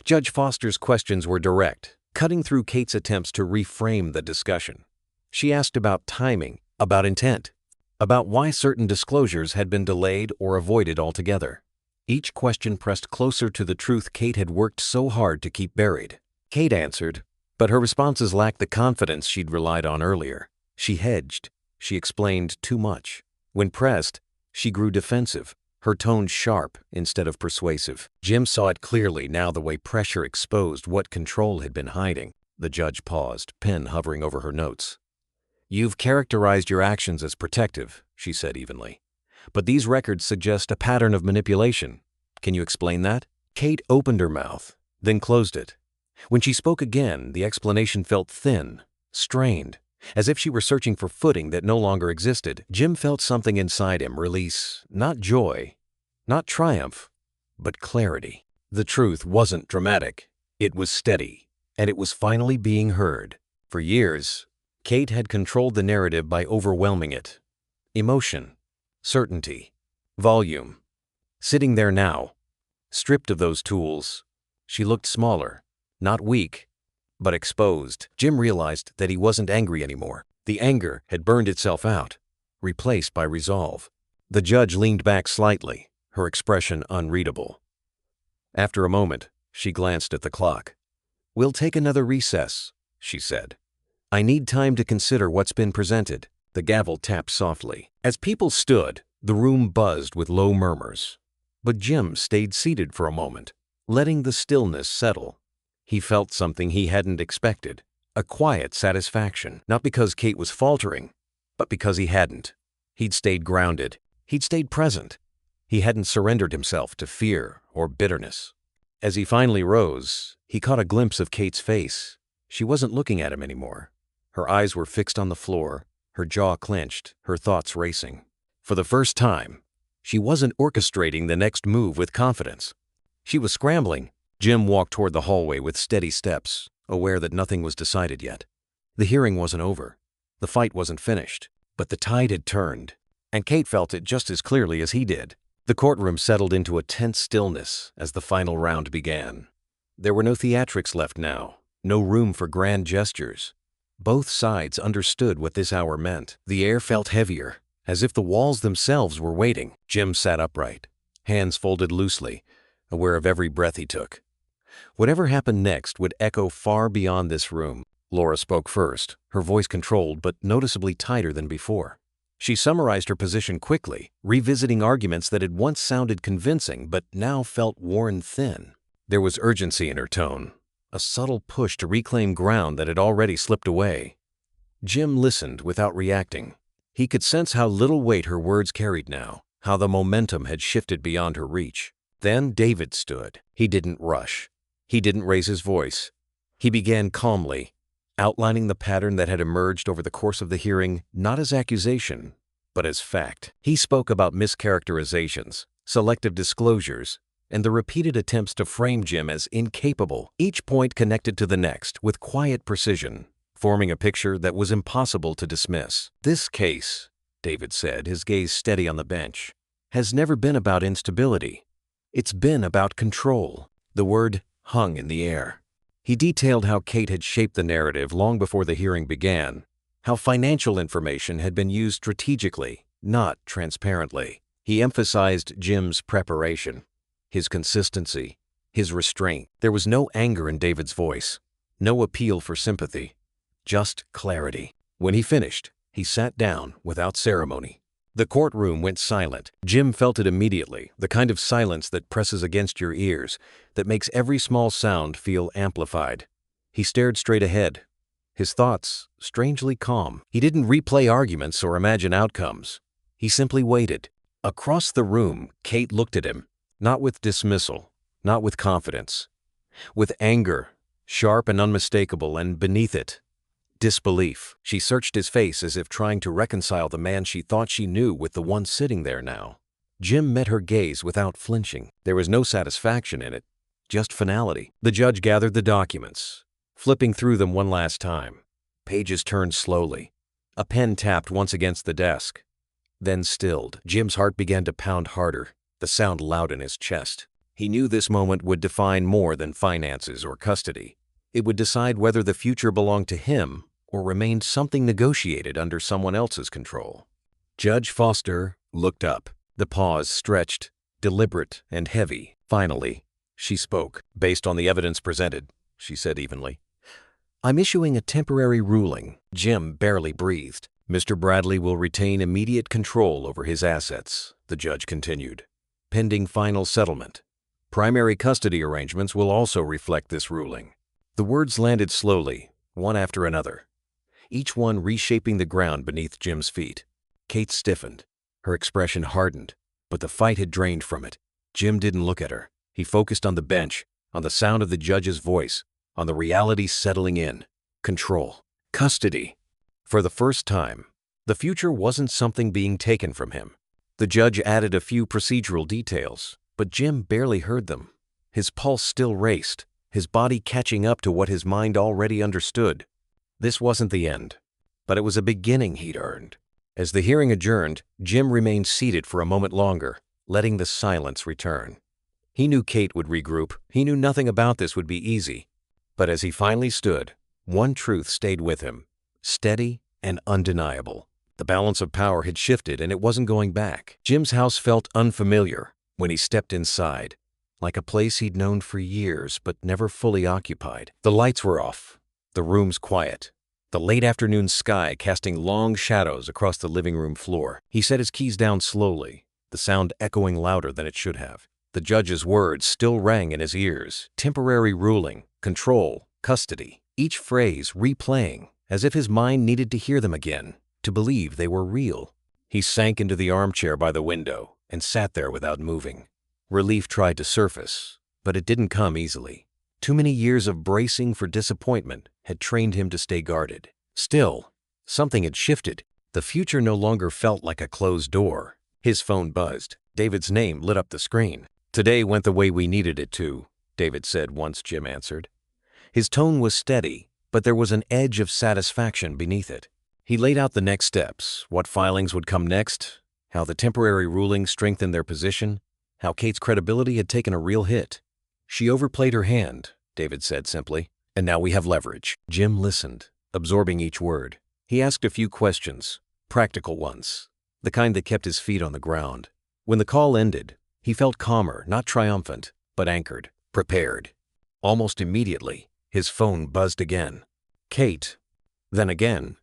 Judge Foster's questions were direct, cutting through Kate's attempts to reframe the discussion. She asked about timing, about intent, about why certain disclosures had been delayed or avoided altogether. Each question pressed closer to the truth Kate had worked so hard to keep buried. Kate answered, but her responses lacked the confidence she'd relied on earlier. She hedged. She explained too much. When pressed, she grew defensive, her tone sharp instead of persuasive. Jim saw it clearly now, the way pressure exposed what control had been hiding. The judge paused, pen hovering over her notes. "You've characterized your actions as protective," she said evenly. "But these records suggest a pattern of manipulation. Can you explain that?" Kate opened her mouth, then closed it. When she spoke again, the explanation felt thin, strained, as if she were searching for footing that no longer existed. Jim felt something inside him release, not joy, not triumph, but clarity. The truth wasn't dramatic. It was steady, and it was finally being heard. For years, Kate had controlled the narrative by overwhelming it. Emotion, certainty, volume. Sitting there now, stripped of those tools, she looked smaller, not weak, but exposed. Jim realized that he wasn't angry anymore. The anger had burned itself out, replaced by resolve. The judge leaned back slightly, her expression unreadable. After a moment, she glanced at the clock. "We'll take another recess," she said. "I need time to consider what's been presented." The gavel tapped softly. As people stood, the room buzzed with low murmurs. But Jim stayed seated for a moment, letting the stillness settle. He felt something he hadn't expected, a quiet satisfaction, not because Kate was faltering, but because he hadn't. He'd stayed grounded. He'd stayed present. He hadn't surrendered himself to fear or bitterness. As he finally rose, he caught a glimpse of Kate's face. She wasn't looking at him anymore. Her eyes were fixed on the floor, her jaw clenched, her thoughts racing. For the first time, she wasn't orchestrating the next move with confidence. She was scrambling. Jim walked toward the hallway with steady steps, aware that nothing was decided yet. The hearing wasn't over. The fight wasn't finished. But the tide had turned, and Kate felt it just as clearly as he did. The courtroom settled into a tense stillness as the final round began. There were no theatrics left now, no room for grand gestures. Both sides understood what this hour meant. The air felt heavier, as if the walls themselves were waiting. Jim sat upright, hands folded loosely, aware of every breath he took. Whatever happened next would echo far beyond this room. Laura spoke first, her voice controlled but noticeably tighter than before. She summarized her position quickly, revisiting arguments that had once sounded convincing but now felt worn thin. There was urgency in her tone, a subtle push to reclaim ground that had already slipped away. Jim listened without reacting. He could sense how little weight her words carried now, how the momentum had shifted beyond her reach. Then David stood. He didn't rush. He didn't raise his voice. He began calmly, outlining the pattern that had emerged over the course of the hearing, not as accusation, but as fact. He spoke about mischaracterizations, selective disclosures, and the repeated attempts to frame Jim as incapable, each point connected to the next with quiet precision, forming a picture that was impossible to dismiss. "This case," David said, his gaze steady on the bench, "has never been about instability. It's been about control." The word hung in the air. He detailed how Kate had shaped the narrative long before the hearing began, how financial information had been used strategically, not transparently. He emphasized Jim's preparation, his consistency, his restraint. There was no anger in David's voice, no appeal for sympathy, just clarity. When he finished, he sat down without ceremony. The courtroom went silent. Jim felt it immediately, the kind of silence that presses against your ears, that makes every small sound feel amplified. He stared straight ahead, his thoughts strangely calm. He didn't replay arguments or imagine outcomes. He simply waited. Across the room, Kate looked at him, not with dismissal, not with confidence, with anger, sharp and unmistakable, and beneath it, disbelief. She searched his face as if trying to reconcile the man she thought she knew with the one sitting there now. Jim met her gaze without flinching. There was no satisfaction in it, just finality. The judge gathered the documents, flipping through them one last time. Pages turned slowly. A pen tapped once against the desk, then stilled. Jim's heart began to pound harder, the sound loud in his chest. He knew this moment would define more than finances or custody. It would decide whether the future belonged to him or remained something negotiated under someone else's control. Judge Foster looked up. The pause stretched, deliberate and heavy. Finally, she spoke. "Based on the evidence presented," she said evenly, "I'm issuing a temporary ruling." Jim barely breathed. "Mr. Bradley will retain immediate control over his assets," the judge continued, "pending final settlement. Primary custody arrangements will also reflect this ruling." The words landed slowly, one after another, each one reshaping the ground beneath Jim's feet. Kate stiffened. Her expression hardened, but the fight had drained from it. Jim didn't look at her. He focused on the bench, on the sound of the judge's voice, on the reality settling in. Control. Custody. For the first time, the future wasn't something being taken from him. The judge added a few procedural details, but Jim barely heard them. His pulse still raced, his body catching up to what his mind already understood. This wasn't the end, but it was a beginning he'd earned. As the hearing adjourned, Jim remained seated for a moment longer, letting the silence return. He knew Kate would regroup. He knew nothing about this would be easy. But as he finally stood, one truth stayed with him, steady and undeniable. The balance of power had shifted and it wasn't going back. Jim's house felt unfamiliar when he stepped inside, like a place he'd known for years but never fully occupied. The lights were off, the room's quiet, the late afternoon sky casting long shadows across the living room floor. He set his keys down slowly, the sound echoing louder than it should have. The judge's words still rang in his ears. Temporary ruling, control, custody. Each phrase replaying, as if his mind needed to hear them again, to believe they were real. He sank into the armchair by the window and sat there without moving. Relief tried to surface, but it didn't come easily. Too many years of bracing for disappointment had trained him to stay guarded. Still, something had shifted. The future no longer felt like a closed door. His phone buzzed. David's name lit up the screen. "Today went the way we needed it to," David said once Jim answered. His tone was steady, but there was an edge of satisfaction beneath it. He laid out the next steps, what filings would come next, how the temporary ruling strengthened their position, how Kate's credibility had taken a real hit. "She overplayed her hand," David said simply, "and now we have leverage." Jim listened, absorbing each word. He asked a few questions, practical ones, the kind that kept his feet on the ground. When the call ended, he felt calmer, not triumphant, but anchored, prepared. Almost immediately, his phone buzzed again. Kate. Then again,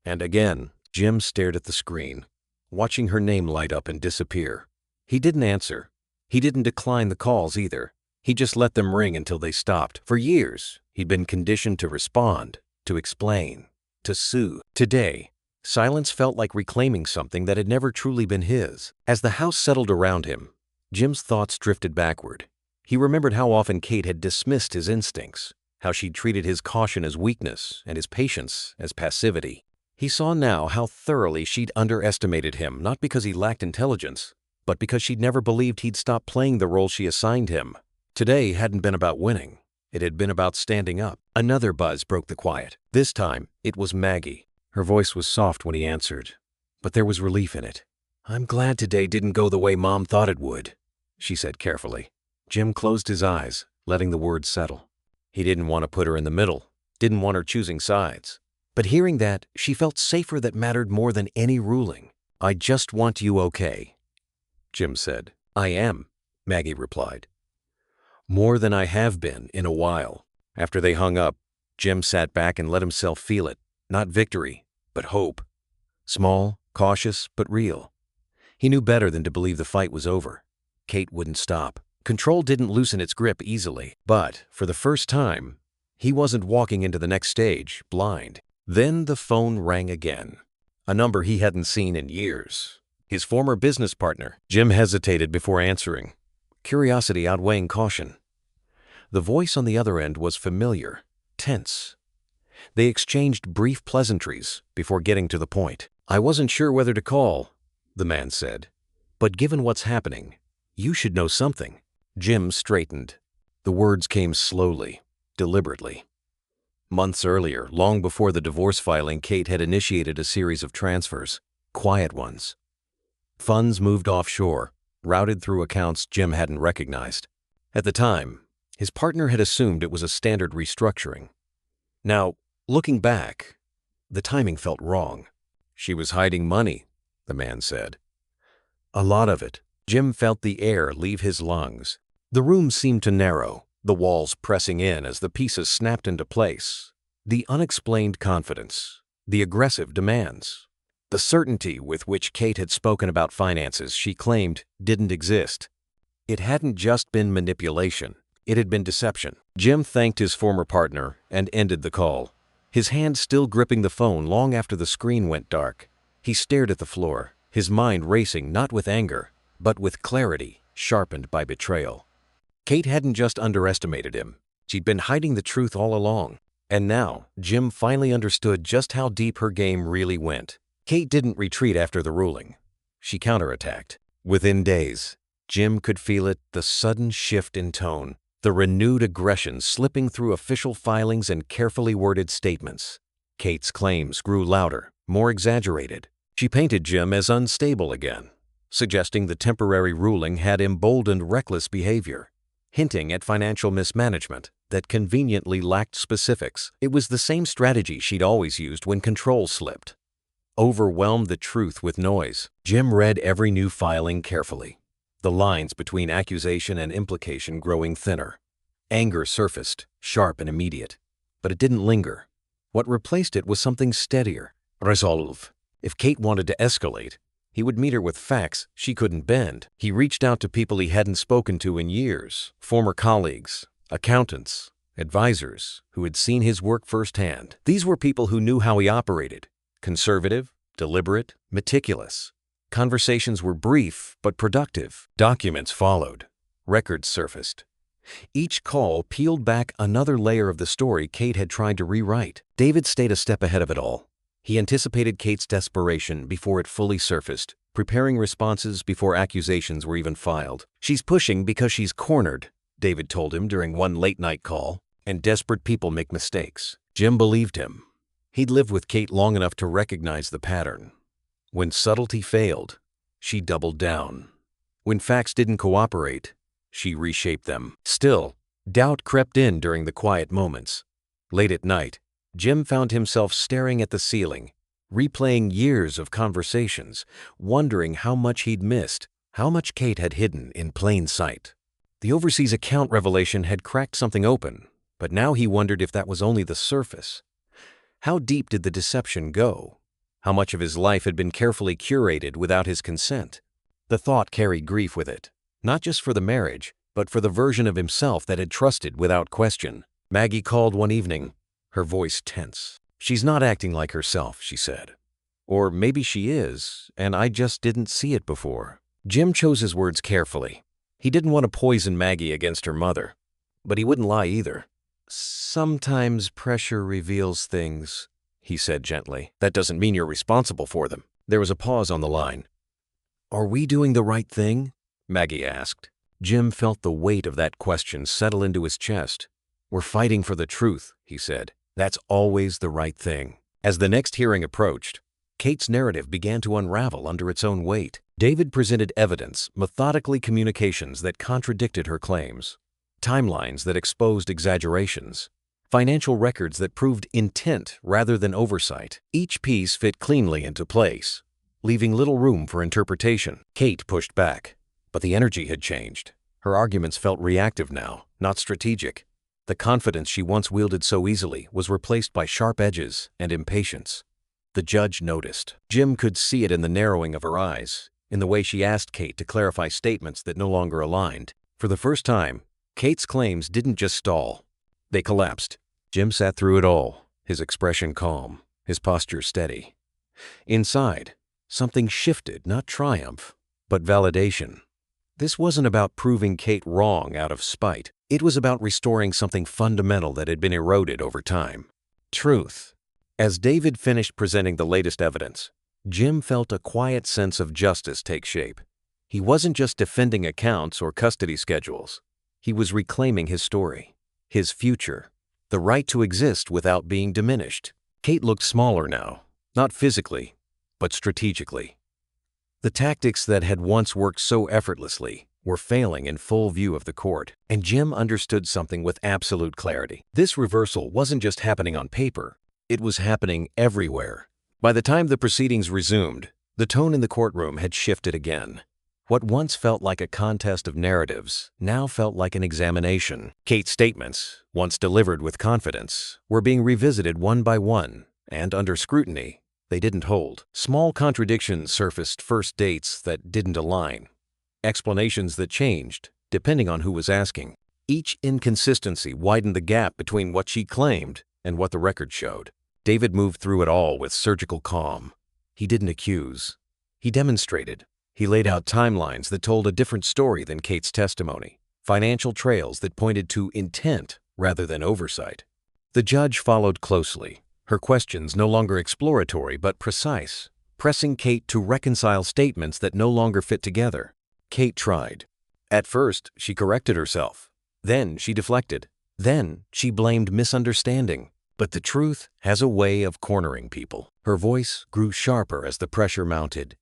and again. Jim stared at the screen, watching her name light up and disappear. He didn't answer. He didn't decline the calls either. He just let them ring until they stopped. For years, he'd been conditioned to respond, to explain, to soothe. Today, silence felt like reclaiming something that had never truly been his. As the house settled around him, Jim's thoughts drifted backward. He remembered how often Kate had dismissed his instincts, how she'd treated his caution as weakness and his patience as passivity. He saw now how thoroughly she'd underestimated him, not because he lacked intelligence, but because she'd never believed he'd stop playing the role she assigned him. Today hadn't been about winning. It had been about standing up. Another buzz broke the quiet. This time, it was Maggie. Her voice was soft when he answered, but there was relief in it. "I'm glad today didn't go the way Mom thought it would," she said carefully. Jim closed his eyes, letting the words settle. He didn't want to put her in the middle, didn't want her choosing sides. But hearing that, she felt safer. That mattered more than any ruling. "I just want you okay," Jim said. "I am," Maggie replied. "More than I have been in a while." After they hung up, Jim sat back and let himself feel it. Not victory, but hope. Small, cautious, but real. He knew better than to believe the fight was over. Kate wouldn't stop. Control didn't loosen its grip easily. But, for the first time, he wasn't walking into the next stage blind. Then the phone rang again. A number he hadn't seen in years. His former business partner. Jim hesitated before answering, curiosity outweighing caution. The voice on the other end was familiar, tense. They exchanged brief pleasantries before getting to the point. "I wasn't sure whether to call," the man said. "But given what's happening, you should know something." Jim straightened. The words came slowly, deliberately. Months earlier, long before the divorce filing, Kate had initiated a series of transfers, quiet ones. Funds moved offshore, routed through accounts Jim hadn't recognized. At the time, his partner had assumed it was a standard restructuring. Now, looking back, the timing felt wrong. "She was hiding money," the man said. "A lot of it." Jim felt the air leave his lungs. The room seemed to narrow, the walls pressing in as the pieces snapped into place. The unexplained confidence, the aggressive demands, the certainty with which Kate had spoken about finances she claimed didn't exist. It hadn't just been manipulation, it had been deception. Jim thanked his former partner and ended the call, his hand still gripping the phone long after the screen went dark. He stared at the floor, his mind racing not with anger, but with clarity, sharpened by betrayal. Kate hadn't just underestimated him. She'd been hiding the truth all along. And now, Jim finally understood just how deep her game really went. Kate didn't retreat after the ruling. She counterattacked. Within days, Jim could feel it, the sudden shift in tone, the renewed aggression slipping through official filings and carefully worded statements. Kate's claims grew louder, more exaggerated. She painted Jim as unstable again, suggesting the temporary ruling had emboldened reckless behavior, hinting at financial mismanagement that conveniently lacked specifics. It was the same strategy she'd always used when control slipped. Overwhelmed the truth with noise. Jim read every new filing carefully, the lines between accusation and implication growing thinner. Anger surfaced, sharp and immediate, but it didn't linger. What replaced it was something steadier. Resolve. If Kate wanted to escalate, he would meet her with facts she couldn't bend. He reached out to people he hadn't spoken to in years, former colleagues, accountants, advisors who had seen his work firsthand. These were people who knew how he operated. Conservative, deliberate, meticulous. Conversations were brief but productive. Documents followed. Records surfaced. Each call peeled back another layer of the story Kate had tried to rewrite. David stayed a step ahead of it all. He anticipated Kate's desperation before it fully surfaced, preparing responses before accusations were even filed. "She's pushing because she's cornered," David told him during one late-night call, "and desperate people make mistakes." Jim believed him. He'd lived with Kate long enough to recognize the pattern. When subtlety failed, she doubled down. When facts didn't cooperate, she reshaped them. Still, doubt crept in during the quiet moments. Late at night, Jim found himself staring at the ceiling, replaying years of conversations, wondering how much he'd missed, how much Kate had hidden in plain sight. The overseas account revelation had cracked something open, but now he wondered if that was only the surface. How deep did the deception go? How much of his life had been carefully curated without his consent? The thought carried grief with it, not just for the marriage, but for the version of himself that had trusted without question. Maggie called one evening, her voice tense. "She's not acting like herself," she said. "Or maybe she is, and I just didn't see it before." Jim chose his words carefully. He didn't want to poison Maggie against her mother, but he wouldn't lie either. "Sometimes pressure reveals things," he said gently. "That doesn't mean you're responsible for them." There was a pause on the line. "Are we doing the right thing?" Maggie asked. Jim felt the weight of that question settle into his chest. "We're fighting for the truth," he said. "That's always the right thing." As the next hearing approached, Kate's narrative began to unravel under its own weight. David presented evidence, methodically communications that contradicted her claims, timelines that exposed exaggerations, financial records that proved intent rather than oversight. Each piece fit cleanly into place, leaving little room for interpretation. Kate pushed back, but the energy had changed. Her arguments felt reactive now, not strategic. The confidence she once wielded so easily was replaced by sharp edges and impatience. The judge noticed. Jim could see it in the narrowing of her eyes, in the way she asked Kate to clarify statements that no longer aligned. For the first time, Kate's claims didn't just stall. They collapsed. Jim sat through it all, his expression calm, his posture steady. Inside, something shifted, not triumph, but validation. This wasn't about proving Kate wrong out of spite. It was about restoring something fundamental that had been eroded over time. Truth. As David finished presenting the latest evidence, Jim felt a quiet sense of justice take shape. He wasn't just defending accounts or custody schedules. He was reclaiming his story, his future, the right to exist without being diminished. Kate looked smaller now, not physically, but strategically. The tactics that had once worked so effortlessly were failing in full view of the court, and Jim understood something with absolute clarity. This reversal wasn't just happening on paper, it was happening everywhere. By the time the proceedings resumed, the tone in the courtroom had shifted again. What once felt like a contest of narratives now felt like an examination. Kate's statements, once delivered with confidence, were being revisited one by one, and under scrutiny, they didn't hold. Small contradictions surfaced, first dates that didn't align, explanations that changed, depending on who was asking. Each inconsistency widened the gap between what she claimed and what the record showed. David moved through it all with surgical calm. He didn't accuse. He demonstrated. He laid out timelines that told a different story than Kate's testimony, financial trails that pointed to intent rather than oversight. The judge followed closely, her questions no longer exploratory but precise, pressing Kate to reconcile statements that no longer fit together. Kate tried. At first, she corrected herself. Then she deflected. Then she blamed misunderstanding. But the truth has a way of cornering people. Her voice grew sharper as the pressure mounted.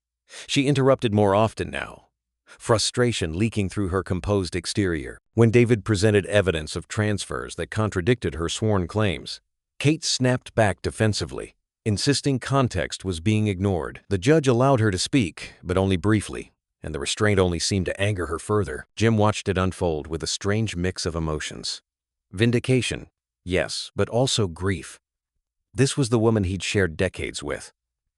She interrupted more often now, frustration leaking through her composed exterior. When David presented evidence of transfers that contradicted her sworn claims, Kate snapped back defensively, insisting context was being ignored. The judge allowed her to speak, but only briefly, and the restraint only seemed to anger her further. Jim watched it unfold with a strange mix of emotions. Vindication, yes, but also grief. This was the woman he'd shared decades with.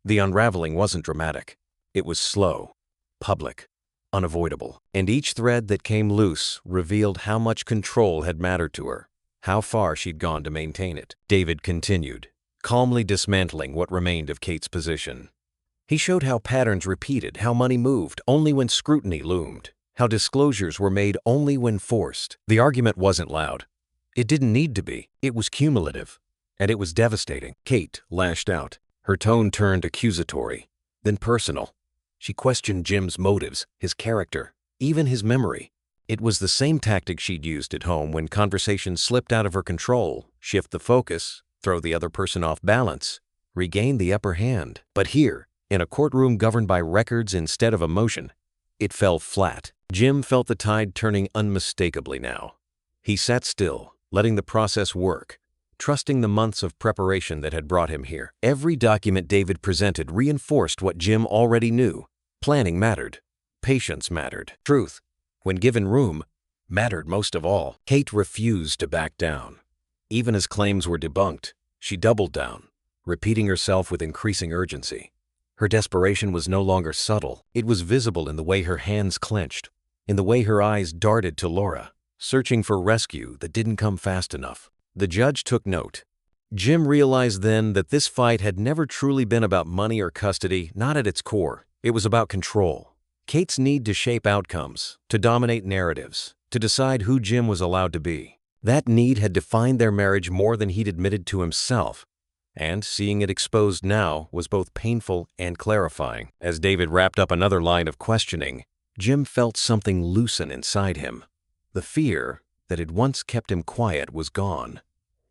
The unraveling wasn't dramatic. It was slow, public, unavoidable. And each thread that came loose revealed how much control had mattered to her, how far she'd gone to maintain it. David continued, calmly dismantling what remained of Kate's position. He showed how patterns repeated, how money moved only when scrutiny loomed, how disclosures were made only when forced. The argument wasn't loud. It didn't need to be. It was cumulative, and it was devastating. Kate lashed out. Her tone turned accusatory, then personal. She questioned Jim's motives, his character, even his memory. It was the same tactic she'd used at home when conversations slipped out of her control: shift the focus, throw the other person off balance, regain the upper hand. But here, in a courtroom governed by records instead of emotion, it fell flat. Jim felt the tide turning unmistakably now. He sat still, letting the process work, trusting the months of preparation that had brought him here. Every document David presented reinforced what Jim already knew. Planning mattered. Patience mattered. Truth, when given room, mattered most of all. Kate refused to back down. Even as claims were debunked, she doubled down, repeating herself with increasing urgency. Her desperation was no longer subtle. It was visible in the way her hands clenched, in the way her eyes darted to Laura, searching for rescue that didn't come fast enough. The judge took note. Jim realized then that this fight had never truly been about money or custody, not at its core. It was about control. Kate's need to shape outcomes, to dominate narratives, to decide who Jim was allowed to be. That need had defined their marriage more than he'd admitted to himself, and seeing it exposed now was both painful and clarifying. As David wrapped up another line of questioning, Jim felt something loosen inside him. The fear that had once kept him quiet was gone.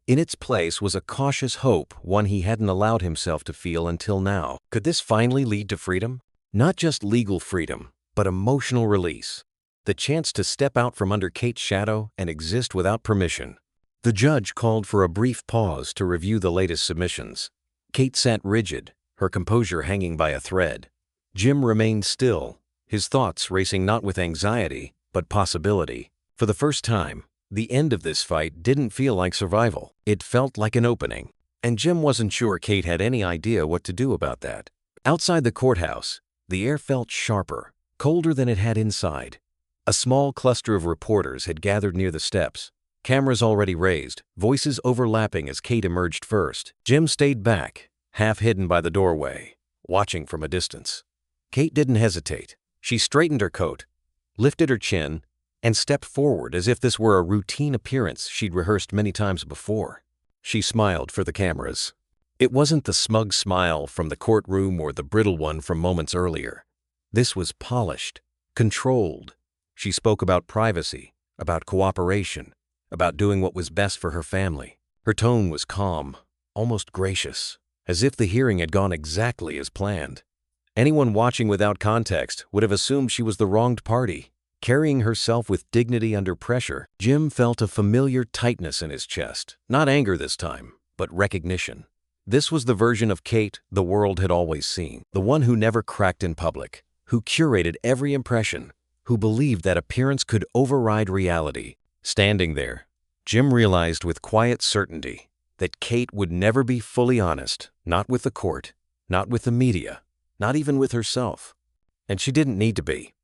In its place was a cautious hope, one he hadn't allowed himself to feel until now. Could this finally lead to freedom? Not just legal freedom, but emotional release. The chance to step out from under Kate's shadow and exist without permission. The judge called for a brief pause to review the latest submissions. Kate sat rigid, her composure hanging by a thread. Jim remained still, his thoughts racing not with anxiety, but possibility. For the first time, the end of this fight didn't feel like survival. It felt like an opening. And Jim wasn't sure Kate had any idea what to do about that. Outside the courthouse, the air felt sharper, colder than it had inside. A small cluster of reporters had gathered near the steps, cameras already raised, voices overlapping as Kate emerged first. Jim stayed back, half hidden by the doorway, watching from a distance. Kate didn't hesitate. She straightened her coat, lifted her chin, and stepped forward as if this were a routine appearance she'd rehearsed many times before. She smiled for the cameras. It wasn't the smug smile from the courtroom or the brittle one from moments earlier. This was polished, controlled. She spoke about privacy, about cooperation, about doing what was best for her family. Her tone was calm, almost gracious, as if the hearing had gone exactly as planned. Anyone watching without context would have assumed she was the wronged party. Carrying herself with dignity under pressure, Jim felt a familiar tightness in his chest. Not anger this time, but recognition. This was the version of Kate the world had always seen. The one who never cracked in public, who curated every impression, who believed that appearance could override reality. Standing there, Jim realized with quiet certainty that Kate would never be fully honest, not with the court, not with the media, not even with herself. And she didn't need to be.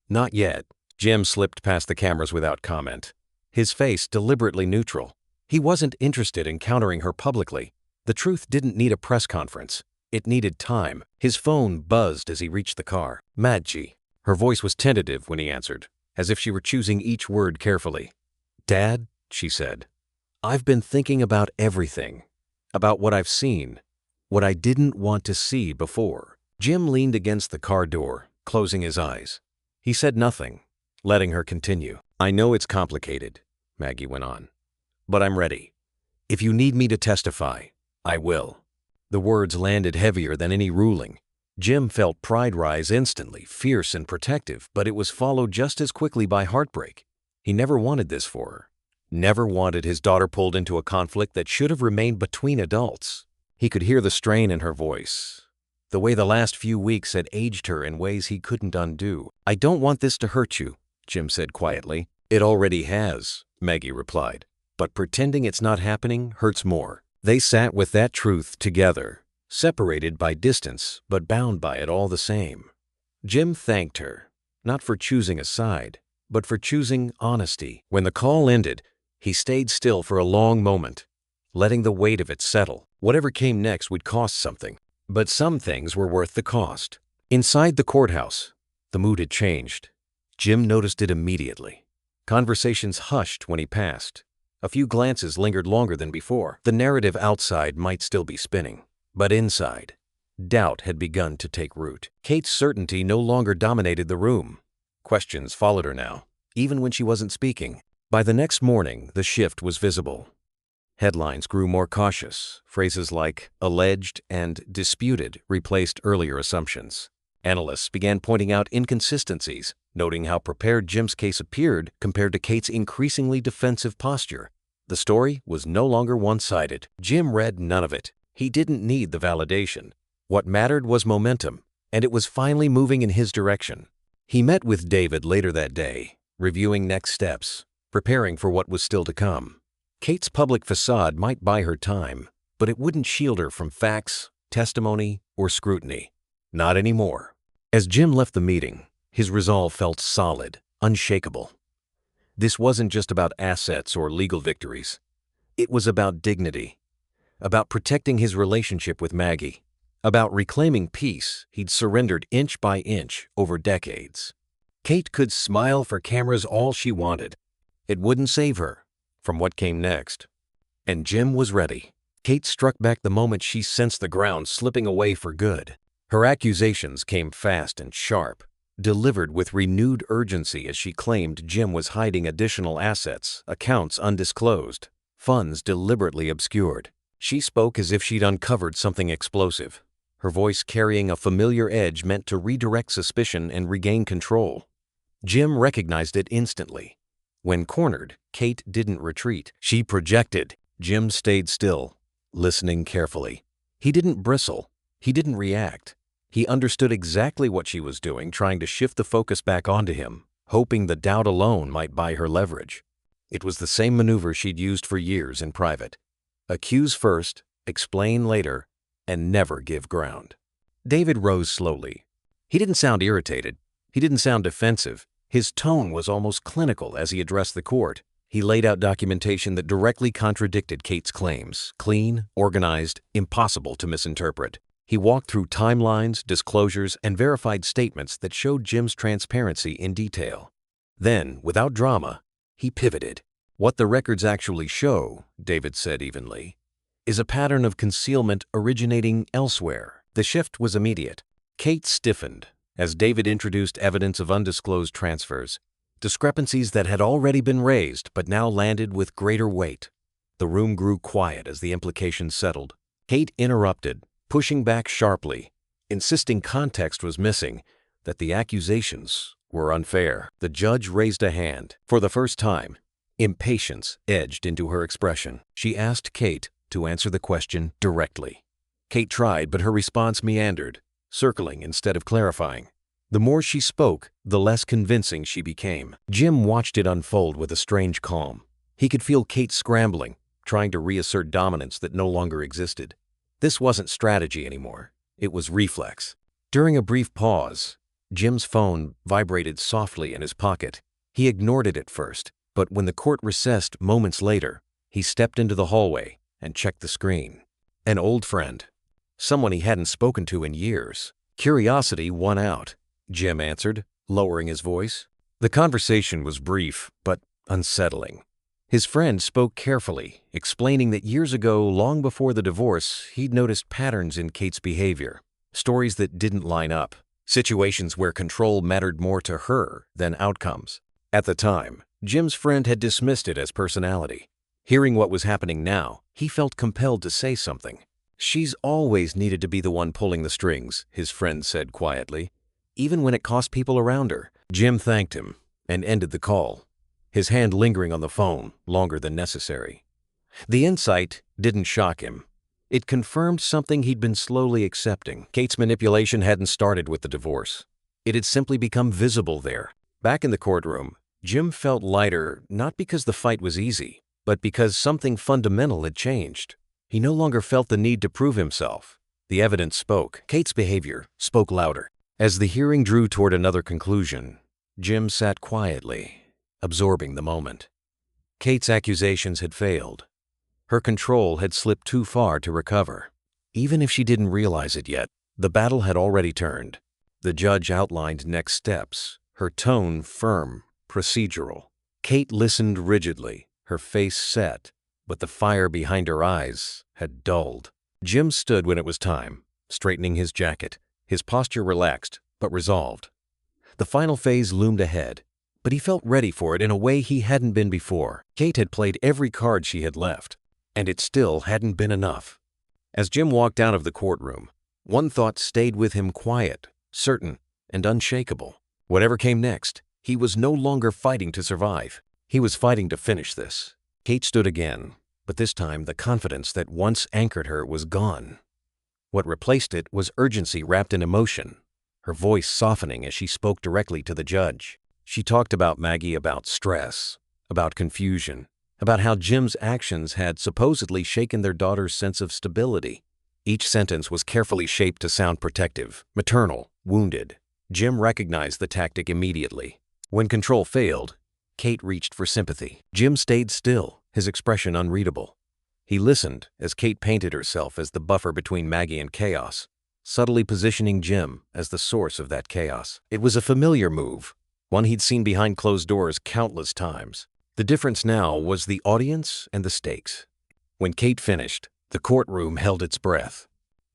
Not yet. Jim slipped past the cameras without comment, his face deliberately neutral. He wasn't interested in countering her publicly. The truth didn't need a press conference. It needed time. His phone buzzed as he reached the car. Madji. Her voice was tentative when he answered, as if she were choosing each word carefully. "Dad," she said, "I've been thinking about everything, about what I've seen, what I didn't want to see before." Jim leaned against the car door, closing his eyes. He said nothing, letting her continue. "I know it's complicated," Maggie went on, "but I'm ready. If you need me to testify, I will." The words landed heavier than any ruling. Jim felt pride rise instantly, fierce and protective, but it was followed just as quickly by heartbreak. He never wanted this for her. Never wanted his daughter pulled into a conflict that should have remained between adults. He could hear the strain in her voice, the way the last few weeks had aged her in ways he couldn't undo. "I don't want this to hurt you," Jim said quietly. "It already has," Maggie replied. "But pretending it's not happening hurts more." They sat with that truth together, separated by distance, but bound by it all the same. Jim thanked her, not for choosing a side, but for choosing honesty. When the call ended, he stayed still for a long moment, letting the weight of it settle. Whatever came next would cost something, but some things were worth the cost. Inside the courthouse, the mood had changed. Jim noticed it immediately. Conversations hushed when he passed. A few glances lingered longer than before. The narrative outside might still be spinning, but inside, doubt had begun to take root. Kate's certainty no longer dominated the room. Questions followed her now, even when she wasn't speaking. By the next morning, the shift was visible. Headlines grew more cautious. Phrases like alleged and disputed replaced earlier assumptions. Analysts began pointing out inconsistencies, noting how prepared Jim's case appeared compared to Kate's increasingly defensive posture. The story was no longer one-sided. Jim read none of it. He didn't need the validation. What mattered was momentum, and it was finally moving in his direction. He met with David later that day, reviewing next steps, preparing for what was still to come. Kate's public facade might buy her time, but it wouldn't shield her from facts, testimony, or scrutiny. Not anymore. As Jim left the meeting, his resolve felt solid, unshakable. This wasn't just about assets or legal victories. It was about dignity, about protecting his relationship with Maggie, about reclaiming peace he'd surrendered inch by inch over decades. Kate could smile for cameras all she wanted. It wouldn't save her from what came next. And Jim was ready. Kate struck back the moment she sensed the ground slipping away for good. Her accusations came fast and sharp, delivered with renewed urgency as she claimed Jim was hiding additional assets, accounts undisclosed, funds deliberately obscured. She spoke as if she'd uncovered something explosive, her voice carrying a familiar edge meant to redirect suspicion and regain control. Jim recognized it instantly. When cornered, Kate didn't retreat. She projected. Jim stayed still, listening carefully. He didn't bristle. He didn't react. He understood exactly what she was doing, trying to shift the focus back onto him, hoping the doubt alone might buy her leverage. It was the same maneuver she'd used for years in private. Accuse first, explain later, and never give ground. David rose slowly. He didn't sound irritated. He didn't sound defensive. His tone was almost clinical as he addressed the court. He laid out documentation that directly contradicted Kate's claims, clean, organized, impossible to misinterpret. He walked through timelines, disclosures, and verified statements that showed Jim's transparency in detail. Then, without drama, he pivoted. What the records actually show, David said evenly, is a pattern of concealment originating elsewhere. The shift was immediate. Kate stiffened as David introduced evidence of undisclosed transfers, discrepancies that had already been raised but now landed with greater weight. The room grew quiet as the implications settled. Kate interrupted, pushing back sharply, insisting context was missing, that the accusations were unfair. The judge raised a hand. For the first time, impatience edged into her expression. She asked Kate to answer the question directly. Kate tried, but her response meandered, circling instead of clarifying. The more she spoke, the less convincing she became. Jim watched it unfold with a strange calm. He could feel Kate scrambling, trying to reassert dominance that no longer existed. This wasn't strategy anymore. It was reflex. During a brief pause, Jim's phone vibrated softly in his pocket. He ignored it at first, but when the court recessed moments later, he stepped into the hallway and checked the screen. An old friend. Someone he hadn't spoken to in years. Curiosity won out, Jim answered, lowering his voice. The conversation was brief, but unsettling. His friend spoke carefully, explaining that years ago, long before the divorce, he'd noticed patterns in Kate's behavior, stories that didn't line up, situations where control mattered more to her than outcomes. At the time, Jim's friend had dismissed it as personality. Hearing what was happening now, he felt compelled to say something. "She's always needed to be the one pulling the strings," his friend said quietly, "even when it cost people around her." Jim thanked him and ended the call, his hand lingering on the phone longer than necessary. The insight didn't shock him. It confirmed something he'd been slowly accepting. Kate's manipulation hadn't started with the divorce. It had simply become visible there. Back in the courtroom, Jim felt lighter, not because the fight was easy, but because something fundamental had changed. He no longer felt the need to prove himself. The evidence spoke. Kate's behavior spoke louder. As the hearing drew toward another conclusion, Jim sat quietly, absorbing the moment. Kate's accusations had failed. Her control had slipped too far to recover. Even if she didn't realize it yet, the battle had already turned. The judge outlined next steps, her tone firm, procedural. Kate listened rigidly, her face set, but the fire behind her eyes had dulled. Jim stood when it was time, straightening his jacket, his posture relaxed but resolved. The final phase loomed ahead, but he felt ready for it in a way he hadn't been before. Kate had played every card she had left, and it still hadn't been enough. As Jim walked out of the courtroom, one thought stayed with him, quiet, certain, and unshakable. Whatever came next, he was no longer fighting to survive. He was fighting to finish this. Kate stood again, but this time the confidence that once anchored her was gone. What replaced it was urgency wrapped in emotion, her voice softening as she spoke directly to the judge. She talked about Maggie, about stress, about confusion, about how Jim's actions had supposedly shaken their daughter's sense of stability. Each sentence was carefully shaped to sound protective, maternal, wounded. Jim recognized the tactic immediately. When control failed, Kate reached for sympathy. Jim stayed still, his expression unreadable. He listened as Kate painted herself as the buffer between Maggie and chaos, subtly positioning Jim as the source of that chaos. It was a familiar move, one he'd seen behind closed doors countless times. The difference now was the audience and the stakes. When Kate finished, The courtroom held its breath.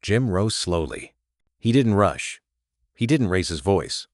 Jim rose slowly. He didn't rush. He didn't raise his voice.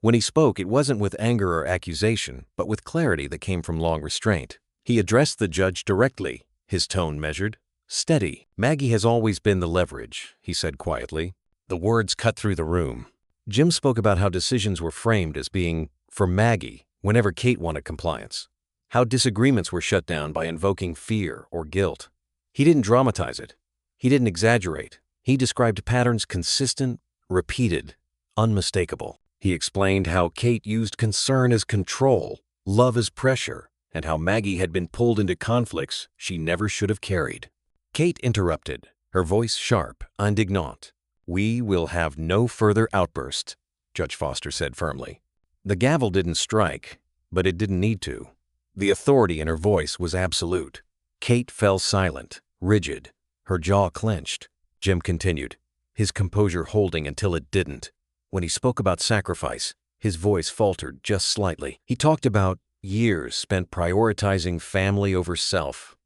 When he spoke, it wasn't with anger or accusation, but with clarity that came from long restraint. He addressed the judge directly, his tone measured, steady. "Maggie has always been the leverage," he said quietly. The words cut through the room. Jim spoke about how decisions were framed as being for Maggie whenever Kate wanted compliance, how disagreements were shut down by invoking fear or guilt. He didn't dramatize it. He didn't exaggerate. He described patterns consistent, repeated, unmistakable. He explained how Kate used concern as control, love as pressure, and how Maggie had been pulled into conflicts she never should have carried. Kate interrupted, her voice sharp, indignant. "We will have no further outburst," Judge Foster said firmly. The gavel didn't strike, but it didn't need to. The authority in her voice was absolute. Kate fell silent, rigid, her jaw clenched. Jim continued, his composure holding until it didn't. When he spoke about sacrifice, his voice faltered just slightly. He talked about years spent prioritizing family over self,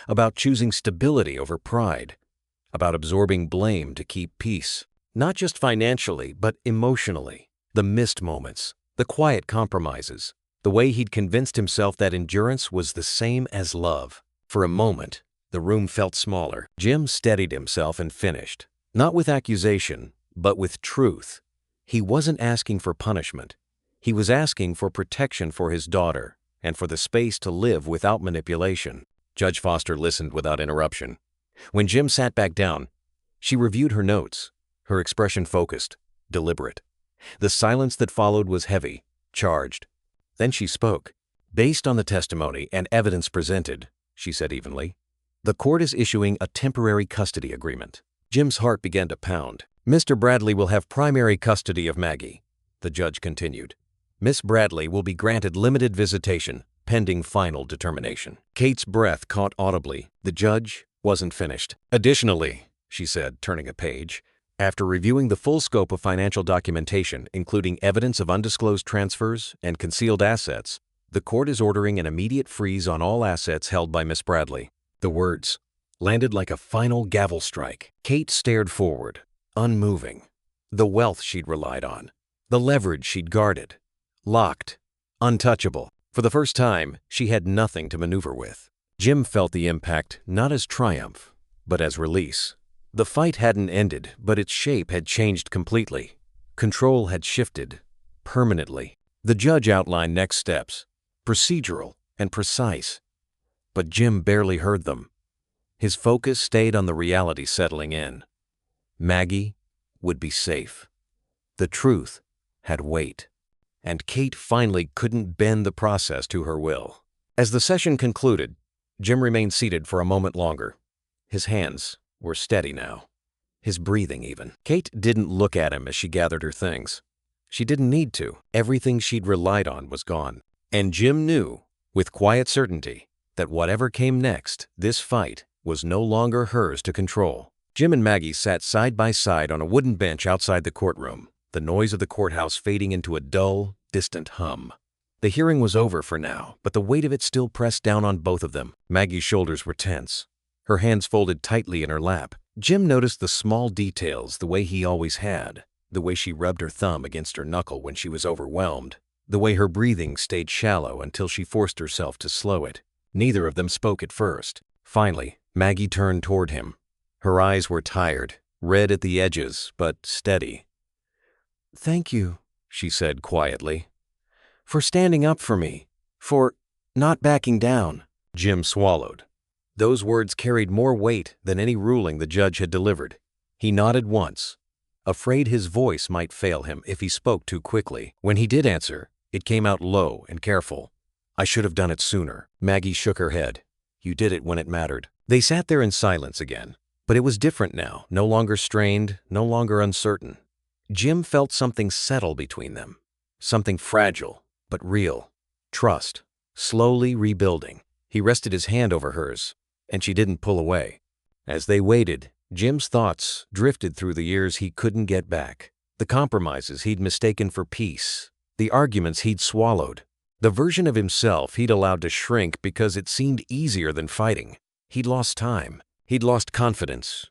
about choosing stability over pride, about absorbing blame to keep peace, not just financially, but emotionally. The missed moments, the quiet compromises, the way he'd convinced himself that endurance was the same as love. For a moment, the room felt smaller. Jim steadied himself and finished, not with accusation, but with truth. He wasn't asking for punishment. He was asking for protection for his daughter and for the space to live without manipulation. Judge Foster listened without interruption. When Jim sat back down, she reviewed her notes, her expression focused, deliberate. The silence that followed was heavy, charged. Then she spoke. "Based on the testimony and evidence presented," she said evenly, "the court is issuing a temporary custody agreement." Jim's heart began to pound. "Mr. Bradley will have primary custody of Maggie," the judge continued. "Miss Bradley will be granted limited visitation, pending final determination." Kate's breath caught audibly. The judge wasn't finished. "Additionally," she said, turning a page, "after reviewing the full scope of financial documentation, including evidence of undisclosed transfers and concealed assets, the court is ordering an immediate freeze on all assets held by Miss Bradley." The words landed like a final gavel strike. Kate stared forward, unmoving. The wealth she'd relied on, the leverage she'd guarded, locked, untouchable. For the first time, she had nothing to maneuver with. Jim felt the impact not as triumph, but as release. The fight hadn't ended, but its shape had changed completely. Control had shifted, permanently. The judge outlined next steps, procedural and precise. But Jim barely heard them. His focus stayed on the reality settling in. Maggie would be safe. The truth had weight. And Kate finally couldn't bend the process to her will. As the session concluded, Jim remained seated for a moment longer. His hands were steady now. His breathing even. Kate didn't look at him as she gathered her things. She didn't need to. Everything she'd relied on was gone. And Jim knew, with quiet certainty, that whatever came next, this fight was no longer hers to control. Jim and Maggie sat side by side on a wooden bench outside the courtroom, the noise of the courthouse fading into a dull, distant hum. The hearing was over for now, but the weight of it still pressed down on both of them. Maggie's shoulders were tense, her hands folded tightly in her lap. Jim noticed the small details the way he always had, the way she rubbed her thumb against her knuckle when she was overwhelmed, the way her breathing stayed shallow until she forced herself to slow it. Neither of them spoke at first. Finally, Maggie turned toward him. Her eyes were tired, red at the edges, but steady. "Thank you," she said quietly, "for standing up for me, for not backing down." Jim swallowed. Those words carried more weight than any ruling the judge had delivered. He nodded once, afraid his voice might fail him if he spoke too quickly. When he did answer, it came out low and careful. "I should have done it sooner." Maggie shook her head. "You did it when it mattered." They sat there in silence again, but it was different now, no longer strained, no longer uncertain. Jim felt something settle between them, something fragile, but real. Trust, slowly rebuilding. He rested his hand over hers, and she didn't pull away. As they waited, Jim's thoughts drifted through the years he couldn't get back, the compromises he'd mistaken for peace, the arguments he'd swallowed, the version of himself he'd allowed to shrink because it seemed easier than fighting. He'd lost time. He'd lost confidence.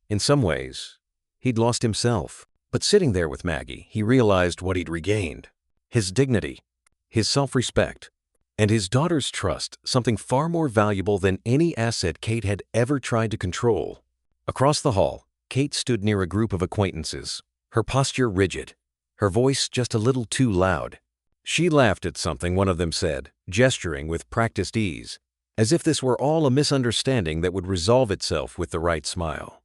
In some ways, he'd lost himself. But sitting there with Maggie, he realized what he'd regained. His dignity, his self-respect, and his daughter's trust, something far more valuable than any asset Kate had ever tried to control. Across the hall, Kate stood near a group of acquaintances, her posture rigid, her voice just a little too loud. She laughed at something one of them said, gesturing with practiced ease, as if this were all a misunderstanding that would resolve itself with the right smile.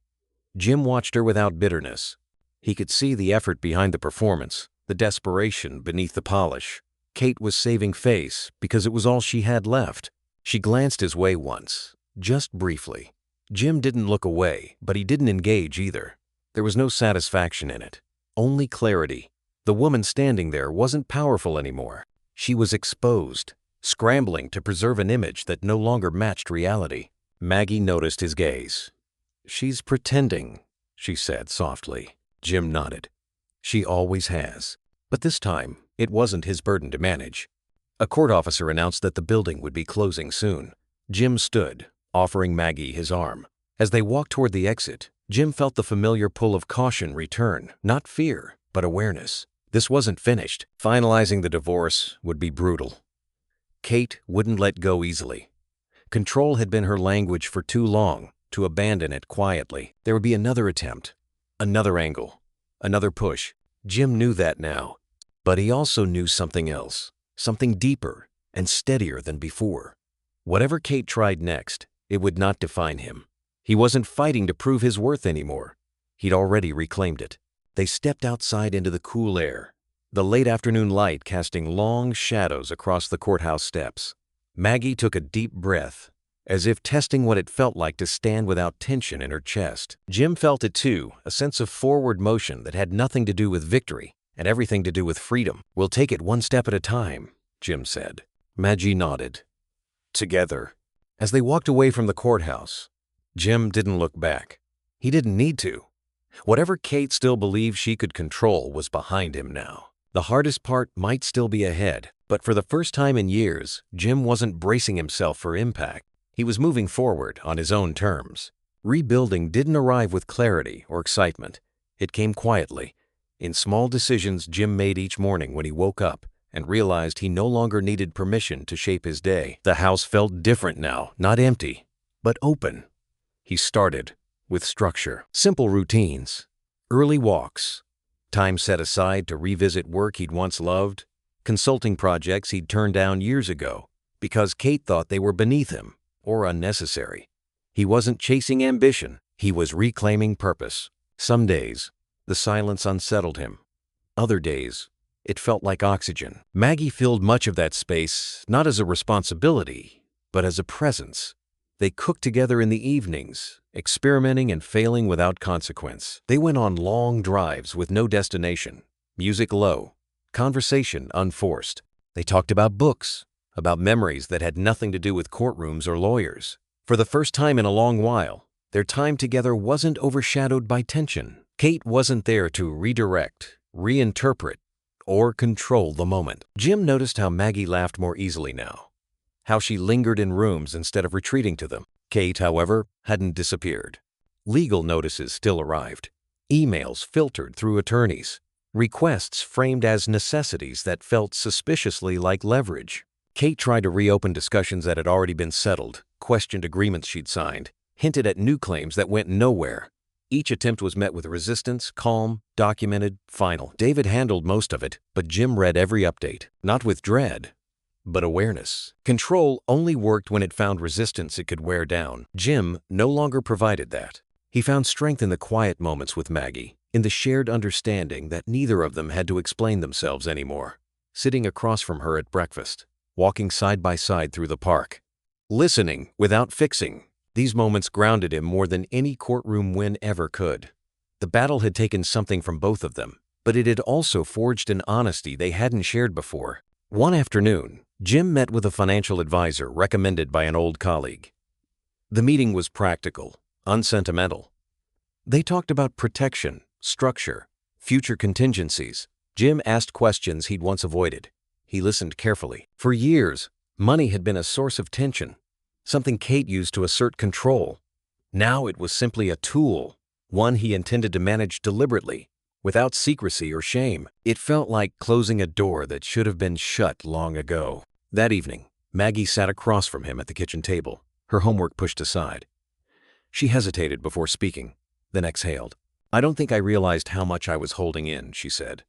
Jim watched her without bitterness. He could see the effort behind the performance, the desperation beneath the polish. Kate was saving face because it was all she had left. She glanced his way once, just briefly. Jim didn't look away, but he didn't engage either. There was no satisfaction in it, only clarity. The woman standing there wasn't powerful anymore. She was exposed, scrambling to preserve an image that no longer matched reality. Maggie noticed his gaze. "She's pretending," she said softly. Jim nodded. "She always has." But this time, it wasn't his burden to manage. A court officer announced that the building would be closing soon. Jim stood, offering Maggie his arm. As they walked toward the exit, Jim felt the familiar pull of caution return, not fear, but awareness. This wasn't finished. Finalizing the divorce would be brutal. Kate wouldn't let go easily. Control had been her language for too long to abandon it quietly. There would be another attempt, another angle, another push. Jim knew that now. But he also knew something else, something deeper and steadier than before. Whatever Kate tried next, it would not define him. He wasn't fighting to prove his worth anymore. He'd already reclaimed it. They stepped outside into the cool air, the late afternoon light casting long shadows across the courthouse steps. Maggie took a deep breath, as if testing what it felt like to stand without tension in her chest. Jim felt it too, a sense of forward motion that had nothing to do with victory and everything to do with freedom. "We'll take it one step at a time," Jim said. Maggie nodded. Together. As they walked away from the courthouse, Jim didn't look back. He didn't need to. Whatever Kate still believed she could control was behind him now. The hardest part might still be ahead, but for the first time in years, Jim wasn't bracing himself for impact. He was moving forward on his own terms. Rebuilding didn't arrive with clarity or excitement. It came quietly, in small decisions Jim made each morning when he woke up and realized he no longer needed permission to shape his day. The house felt different now, not empty, but open. He started with structure, simple routines, early walks, time set aside to revisit work he'd once loved, consulting projects he'd turned down years ago because Kate thought they were beneath him or unnecessary. He wasn't chasing ambition, he was reclaiming purpose. Some days, the silence unsettled him. Other days, it felt like oxygen. Maggie filled much of that space, not as a responsibility, but as a presence. They cooked together in the evenings, experimenting and failing without consequence. They went on long drives with no destination, music low, conversation unforced. They talked about books, about memories that had nothing to do with courtrooms or lawyers. For the first time in a long while, their time together wasn't overshadowed by tension. Kate wasn't there to redirect, reinterpret, or control the moment. Jim noticed how Maggie laughed more easily now, how she lingered in rooms instead of retreating to them. Kate, however, hadn't disappeared. Legal notices still arrived, emails filtered through attorneys, requests framed as necessities that felt suspiciously like leverage. Kate tried to reopen discussions that had already been settled, questioned agreements she'd signed, hinted at new claims that went nowhere. Each attempt was met with resistance, calm, documented, final. David handled most of it, but Jim read every update, not with dread, but awareness. Control only worked when it found resistance it could wear down. Jim no longer provided that. He found strength in the quiet moments with Maggie, in the shared understanding that neither of them had to explain themselves anymore. Sitting across from her at breakfast, walking side by side through the park, listening without fixing. These moments grounded him more than any courtroom win ever could. The battle had taken something from both of them, but it had also forged an honesty they hadn't shared before. One afternoon, Jim met with a financial advisor recommended by an old colleague. The meeting was practical, unsentimental. They talked about protection, structure, future contingencies. Jim asked questions he'd once avoided. He listened carefully. For years, money had been a source of tension, something Kate used to assert control. Now it was simply a tool, one he intended to manage deliberately, without secrecy or shame. It felt like closing a door that should have been shut long ago. That evening, Maggie sat across from him at the kitchen table, her homework pushed aside. She hesitated before speaking, then exhaled. "I don't think I realized how much I was holding in," she said.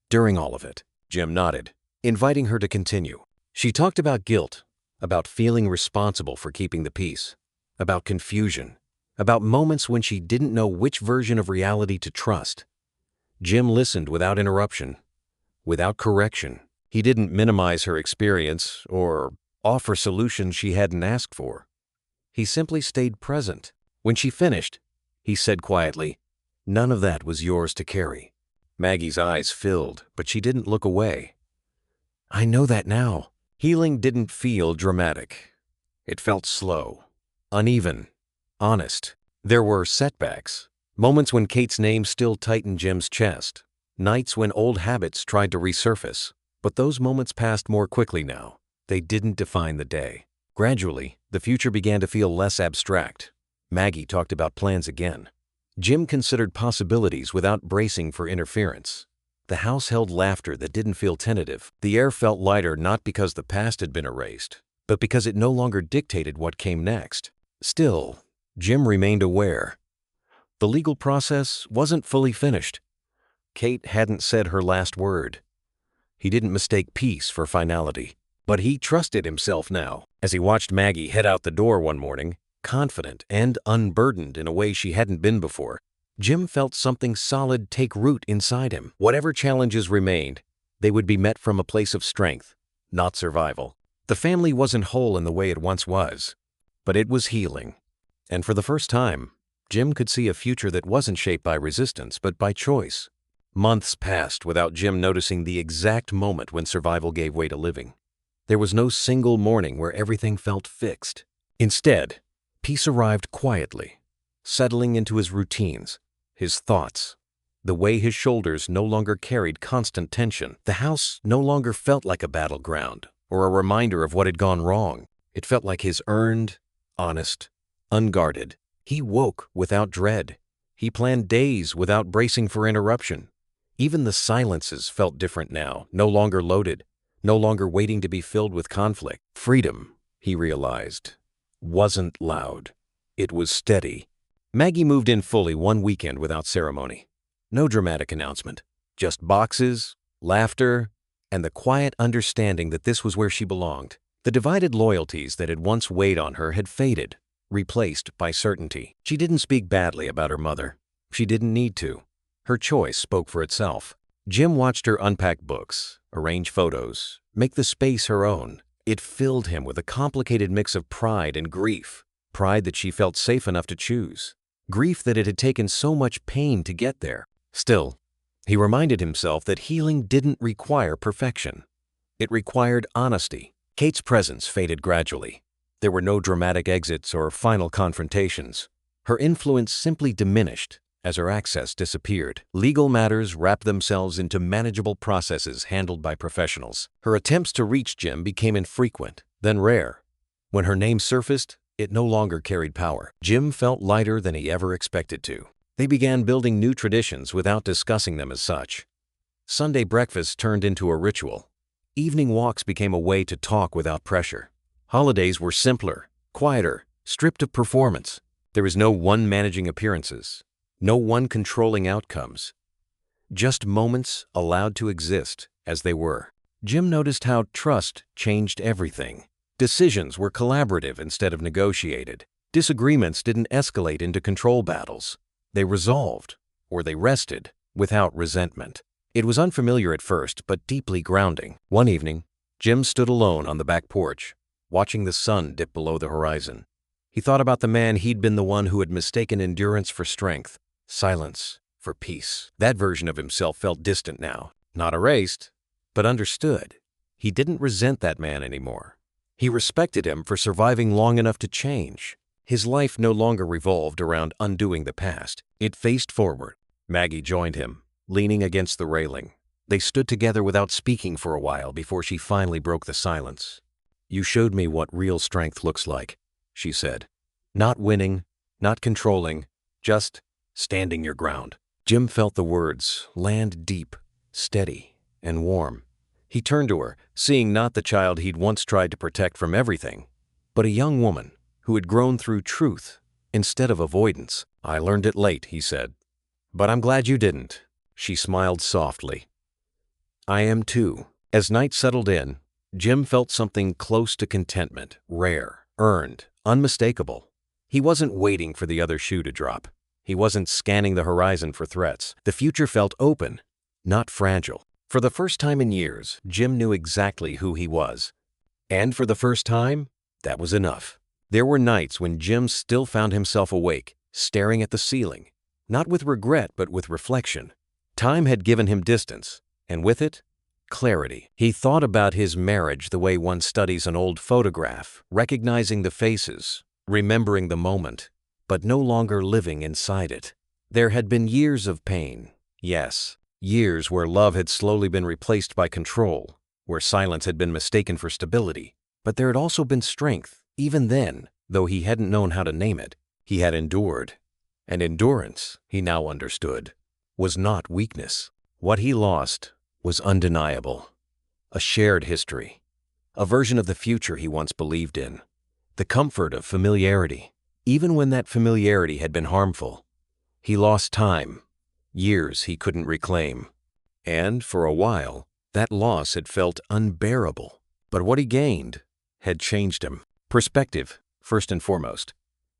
"During all of it." Jim nodded, inviting her to continue. She talked about guilt, about feeling responsible for keeping the peace, about confusion, about moments when she didn't know which version of reality to trust. Jim listened without interruption, without correction. He didn't minimize her experience or offer solutions she hadn't asked for. He simply stayed present. When she finished, he said quietly, "None of that was yours to carry." Maggie's eyes filled, but she didn't look away. "I know that now." Healing didn't feel dramatic. It felt slow, uneven, honest. There were setbacks, moments when Kate's name still tightened Jim's chest, nights when old habits tried to resurface. But those moments passed more quickly now. They didn't define the day. Gradually, the future began to feel less abstract. Maggie talked about plans again. Jim considered possibilities without bracing for interference. The house held laughter that didn't feel tentative. The air felt lighter not because the past had been erased, but because it no longer dictated what came next. Still, Jim remained aware. The legal process wasn't fully finished. Kate hadn't said her last word. He didn't mistake peace for finality, but he trusted himself now. As he watched Maggie head out the door one morning, confident and unburdened in a way she hadn't been before, Jim felt something solid take root inside him. Whatever challenges remained, they would be met from a place of strength, not survival. The family wasn't whole in the way it once was, but it was healing. And for the first time, Jim could see a future that wasn't shaped by resistance, but by choice. Months passed without Jim noticing the exact moment when survival gave way to living. There was no single morning where everything felt fixed. Instead, peace arrived quietly, settling into his routines, his thoughts. The way his shoulders no longer carried constant tension. The house no longer felt like a battleground or a reminder of what had gone wrong. It felt like his earned, honest, unguarded. He woke without dread. He planned days without bracing for interruption. Even the silences felt different now, no longer loaded, no longer waiting to be filled with conflict. Freedom, he realized, wasn't loud. It was steady. Maggie moved in fully one weekend without ceremony. No dramatic announcement, just boxes, laughter, and the quiet understanding that this was where she belonged. The divided loyalties that had once weighed on her had faded, replaced by certainty. She didn't speak badly about her mother. She didn't need to. Her choice spoke for itself. Jim watched her unpack books, arrange photos, make the space her own. It filled him with a complicated mix of pride and grief. Pride that she felt safe enough to choose. Grief that it had taken so much pain to get there. Still, he reminded himself that healing didn't require perfection. It required honesty. Kate's presence faded gradually. There were no dramatic exits or final confrontations. Her influence simply diminished as her access disappeared. Legal matters wrapped themselves into manageable processes handled by professionals. Her attempts to reach Jim became infrequent, then rare. When her name surfaced, it no longer carried power. Jim felt lighter than he ever expected to. They began building new traditions without discussing them as such. Sunday breakfast turned into a ritual. Evening walks became a way to talk without pressure. Holidays were simpler, quieter, stripped of performance. There was no one managing appearances, no one controlling outcomes. Just moments allowed to exist as they were. Jim noticed how trust changed everything. Decisions were collaborative instead of negotiated. Disagreements didn't escalate into control battles. They resolved, or they rested, without resentment. It was unfamiliar at first, but deeply grounding. One evening, Jim stood alone on the back porch, watching the sun dip below the horizon. He thought about the man he'd been, the one who had mistaken endurance for strength, silence for peace. That version of himself felt distant now, not erased, but understood. He didn't resent that man anymore. He respected him for surviving long enough to change. His life no longer revolved around undoing the past. It faced forward. Maggie joined him, leaning against the railing. They stood together without speaking for a while before she finally broke the silence. "You showed me what real strength looks like," she said. "Not winning, Not controlling, just standing your ground. Jim felt the words land deep, steady, and warm. He turned to her, seeing not the child he'd once tried to protect from everything, but a young woman who had grown through truth instead of avoidance. "I learned it late," he said. "But I'm glad you didn't." She smiled softly. "I am too." As night settled in, Jim felt something close to contentment, rare, earned, unmistakable. He wasn't waiting for the other shoe to drop. He wasn't scanning the horizon for threats. The future felt open, not fragile. For the first time in years, Jim knew exactly who he was. And for the first time, that was enough. There were nights when Jim still found himself awake, staring at the ceiling, not with regret but with reflection. Time had given him distance, and with it, clarity. He thought about his marriage the way one studies an old photograph, recognizing the faces, remembering the moment, but no longer living inside it. There had been years of pain, yes, years where love had slowly been replaced by control, where silence had been mistaken for stability. But there had also been strength. Even then, though he hadn't known how to name it, he had endured. And endurance, he now understood, was not weakness. What he lost was undeniable. A shared history, a version of the future he once believed in, the comfort of familiarity. Even when that familiarity had been harmful, he lost time, years he couldn't reclaim. And for a while, that loss had felt unbearable. But what he gained had changed him. Perspective, first and foremost.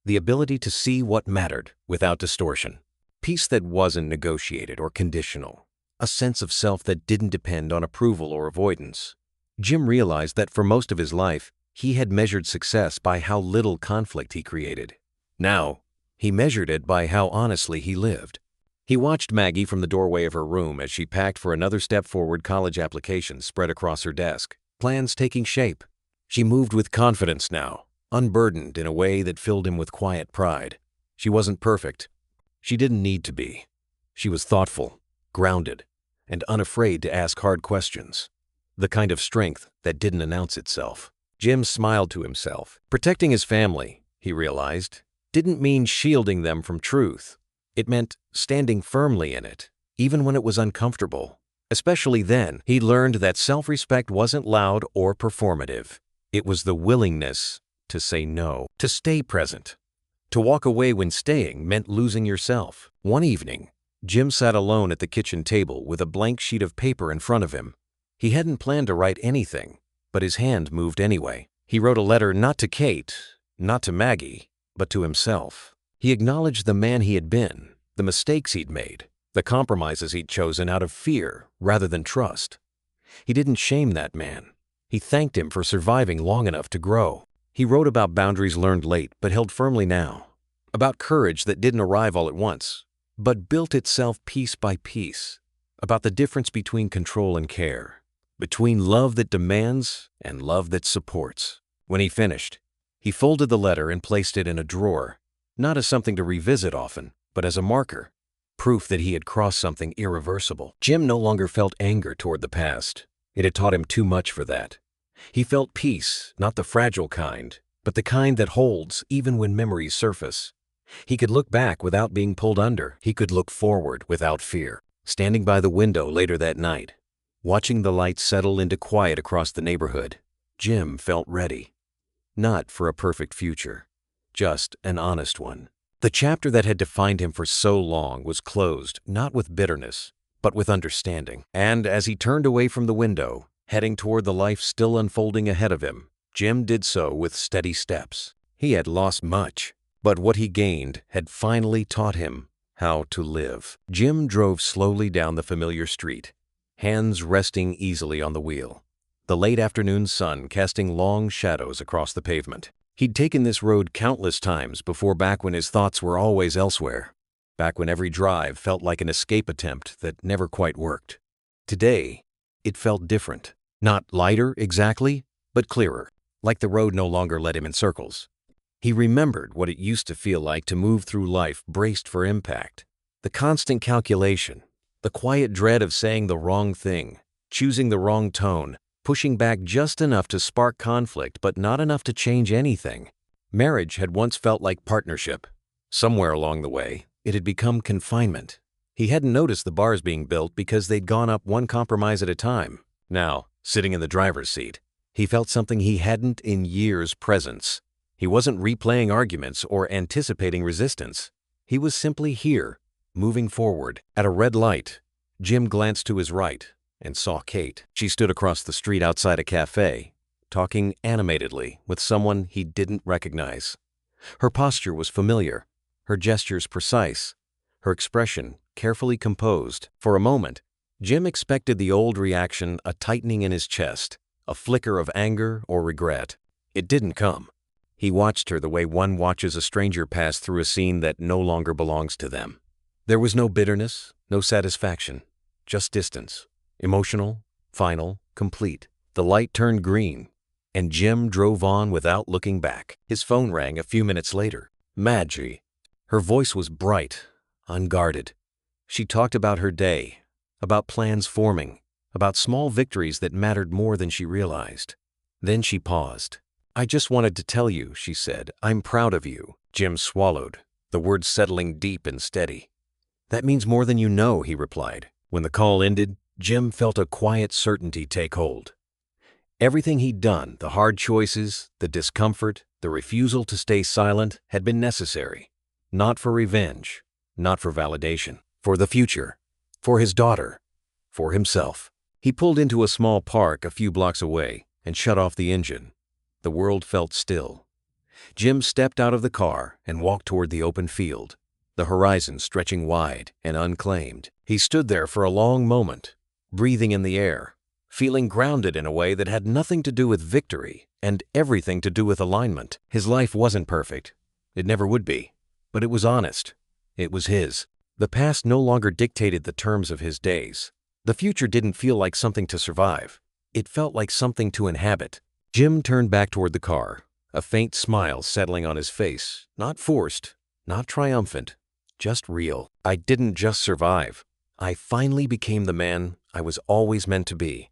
The ability to see what mattered without distortion. Peace that wasn't negotiated or conditional. A sense of self that didn't depend on approval or avoidance. Jim realized that for most of his life, he had measured success by how little conflict he created. Now, he measured it by how honestly he lived. He watched Maggie from the doorway of her room as she packed for another step forward, college applications spread across her desk, plans taking shape. She moved with confidence now, unburdened in a way that filled him with quiet pride. She wasn't perfect. She didn't need to be. She was thoughtful, grounded, and unafraid to ask hard questions. The kind of strength that didn't announce itself. Jim smiled to himself. Protecting his family, he realized, didn't mean shielding them from truth. It meant standing firmly in it, even when it was uncomfortable. Especially then, he learned that self-respect wasn't loud or performative. It was the willingness to say no, to stay present. To walk away when staying meant losing yourself. One evening, Jim sat alone at the kitchen table with a blank sheet of paper in front of him. He hadn't planned to write anything, but his hand moved anyway. He wrote a letter not to Kate, not to Maggie, but to himself. He acknowledged the man he had been, the mistakes he'd made, the compromises he'd chosen out of fear rather than trust. He didn't shame that man. He thanked him for surviving long enough to grow. He wrote about boundaries learned late but held firmly now, about courage that didn't arrive all at once, but built itself piece by piece, about the difference between control and care, between love that demands and love that supports. When he finished, he folded the letter and placed it in a drawer, not as something to revisit often, but as a marker, proof that he had crossed something irreversible. Jim no longer felt anger toward the past. It had taught him too much for that. He felt peace, not the fragile kind, but the kind that holds even when memories surface. He could look back without being pulled under. He could look forward without fear. Standing by the window later that night, watching the lights settle into quiet across the neighborhood, Jim felt ready. Not for a perfect future, just an honest one. The chapter that had defined him for so long was closed, not with bitterness, but with understanding. And as he turned away from the window, heading toward the life still unfolding ahead of him, Jim did so with steady steps. He had lost much, but what he gained had finally taught him how to live. Jim drove slowly down the familiar street, hands resting easily on the wheel, the late afternoon sun casting long shadows across the pavement. He'd taken this road countless times before, back when his thoughts were always elsewhere, back when every drive felt like an escape attempt that never quite worked. Today, it felt different. Not lighter exactly, but clearer, like the road no longer led him in circles. He remembered what it used to feel like to move through life braced for impact. The constant calculation, the quiet dread of saying the wrong thing, choosing the wrong tone, pushing back just enough to spark conflict but not enough to change anything. Marriage had once felt like partnership, Somewhere along the way, it had become confinement. He hadn't noticed the bars being built because they'd gone up one compromise at a time. Now, sitting in the driver's seat, he felt something he hadn't in years' presence. He wasn't replaying arguments or anticipating resistance. He was simply here, moving forward. At a red light, Jim glanced to his right and saw Kate. She stood across the street outside a cafe, talking animatedly with someone he didn't recognize. Her posture was familiar, her gestures precise, her expression carefully composed. For a moment, Jim expected the old reaction, a tightening in his chest, a flicker of anger or regret. It didn't come. He watched her the way one watches a stranger pass through a scene that no longer belongs to them. There was no bitterness, no satisfaction, just distance. Emotional, final, complete. The light turned green, and Jim drove on without looking back. His phone rang a few minutes later. Madgie. Her voice was bright, unguarded. She talked about her day, about plans forming, about small victories that mattered more than she realized. Then she paused. "I just wanted to tell you," she said, "I'm proud of you." Jim swallowed, the words settling deep and steady. "That means more than you know," he replied. When the call ended, Jim felt a quiet certainty take hold. Everything he'd done, the hard choices, the discomfort, the refusal to stay silent, had been necessary. Not for revenge, not for validation, for the future, for his daughter, for himself. He pulled into a small park a few blocks away and shut off the engine. The world felt still. Jim stepped out of the car and walked toward the open field, the horizon stretching wide and unclaimed. He stood there for a long moment, breathing in the air, feeling grounded in a way that had nothing to do with victory and everything to do with alignment. His life wasn't perfect. It never would be. But it was honest. It was his. The past no longer dictated the terms of his days. The future didn't feel like something to survive. It felt like something to inhabit. Jim turned back toward the car, a faint smile settling on his face, not forced, not triumphant, just real. "I didn't just survive. I finally became the man I was always meant to be."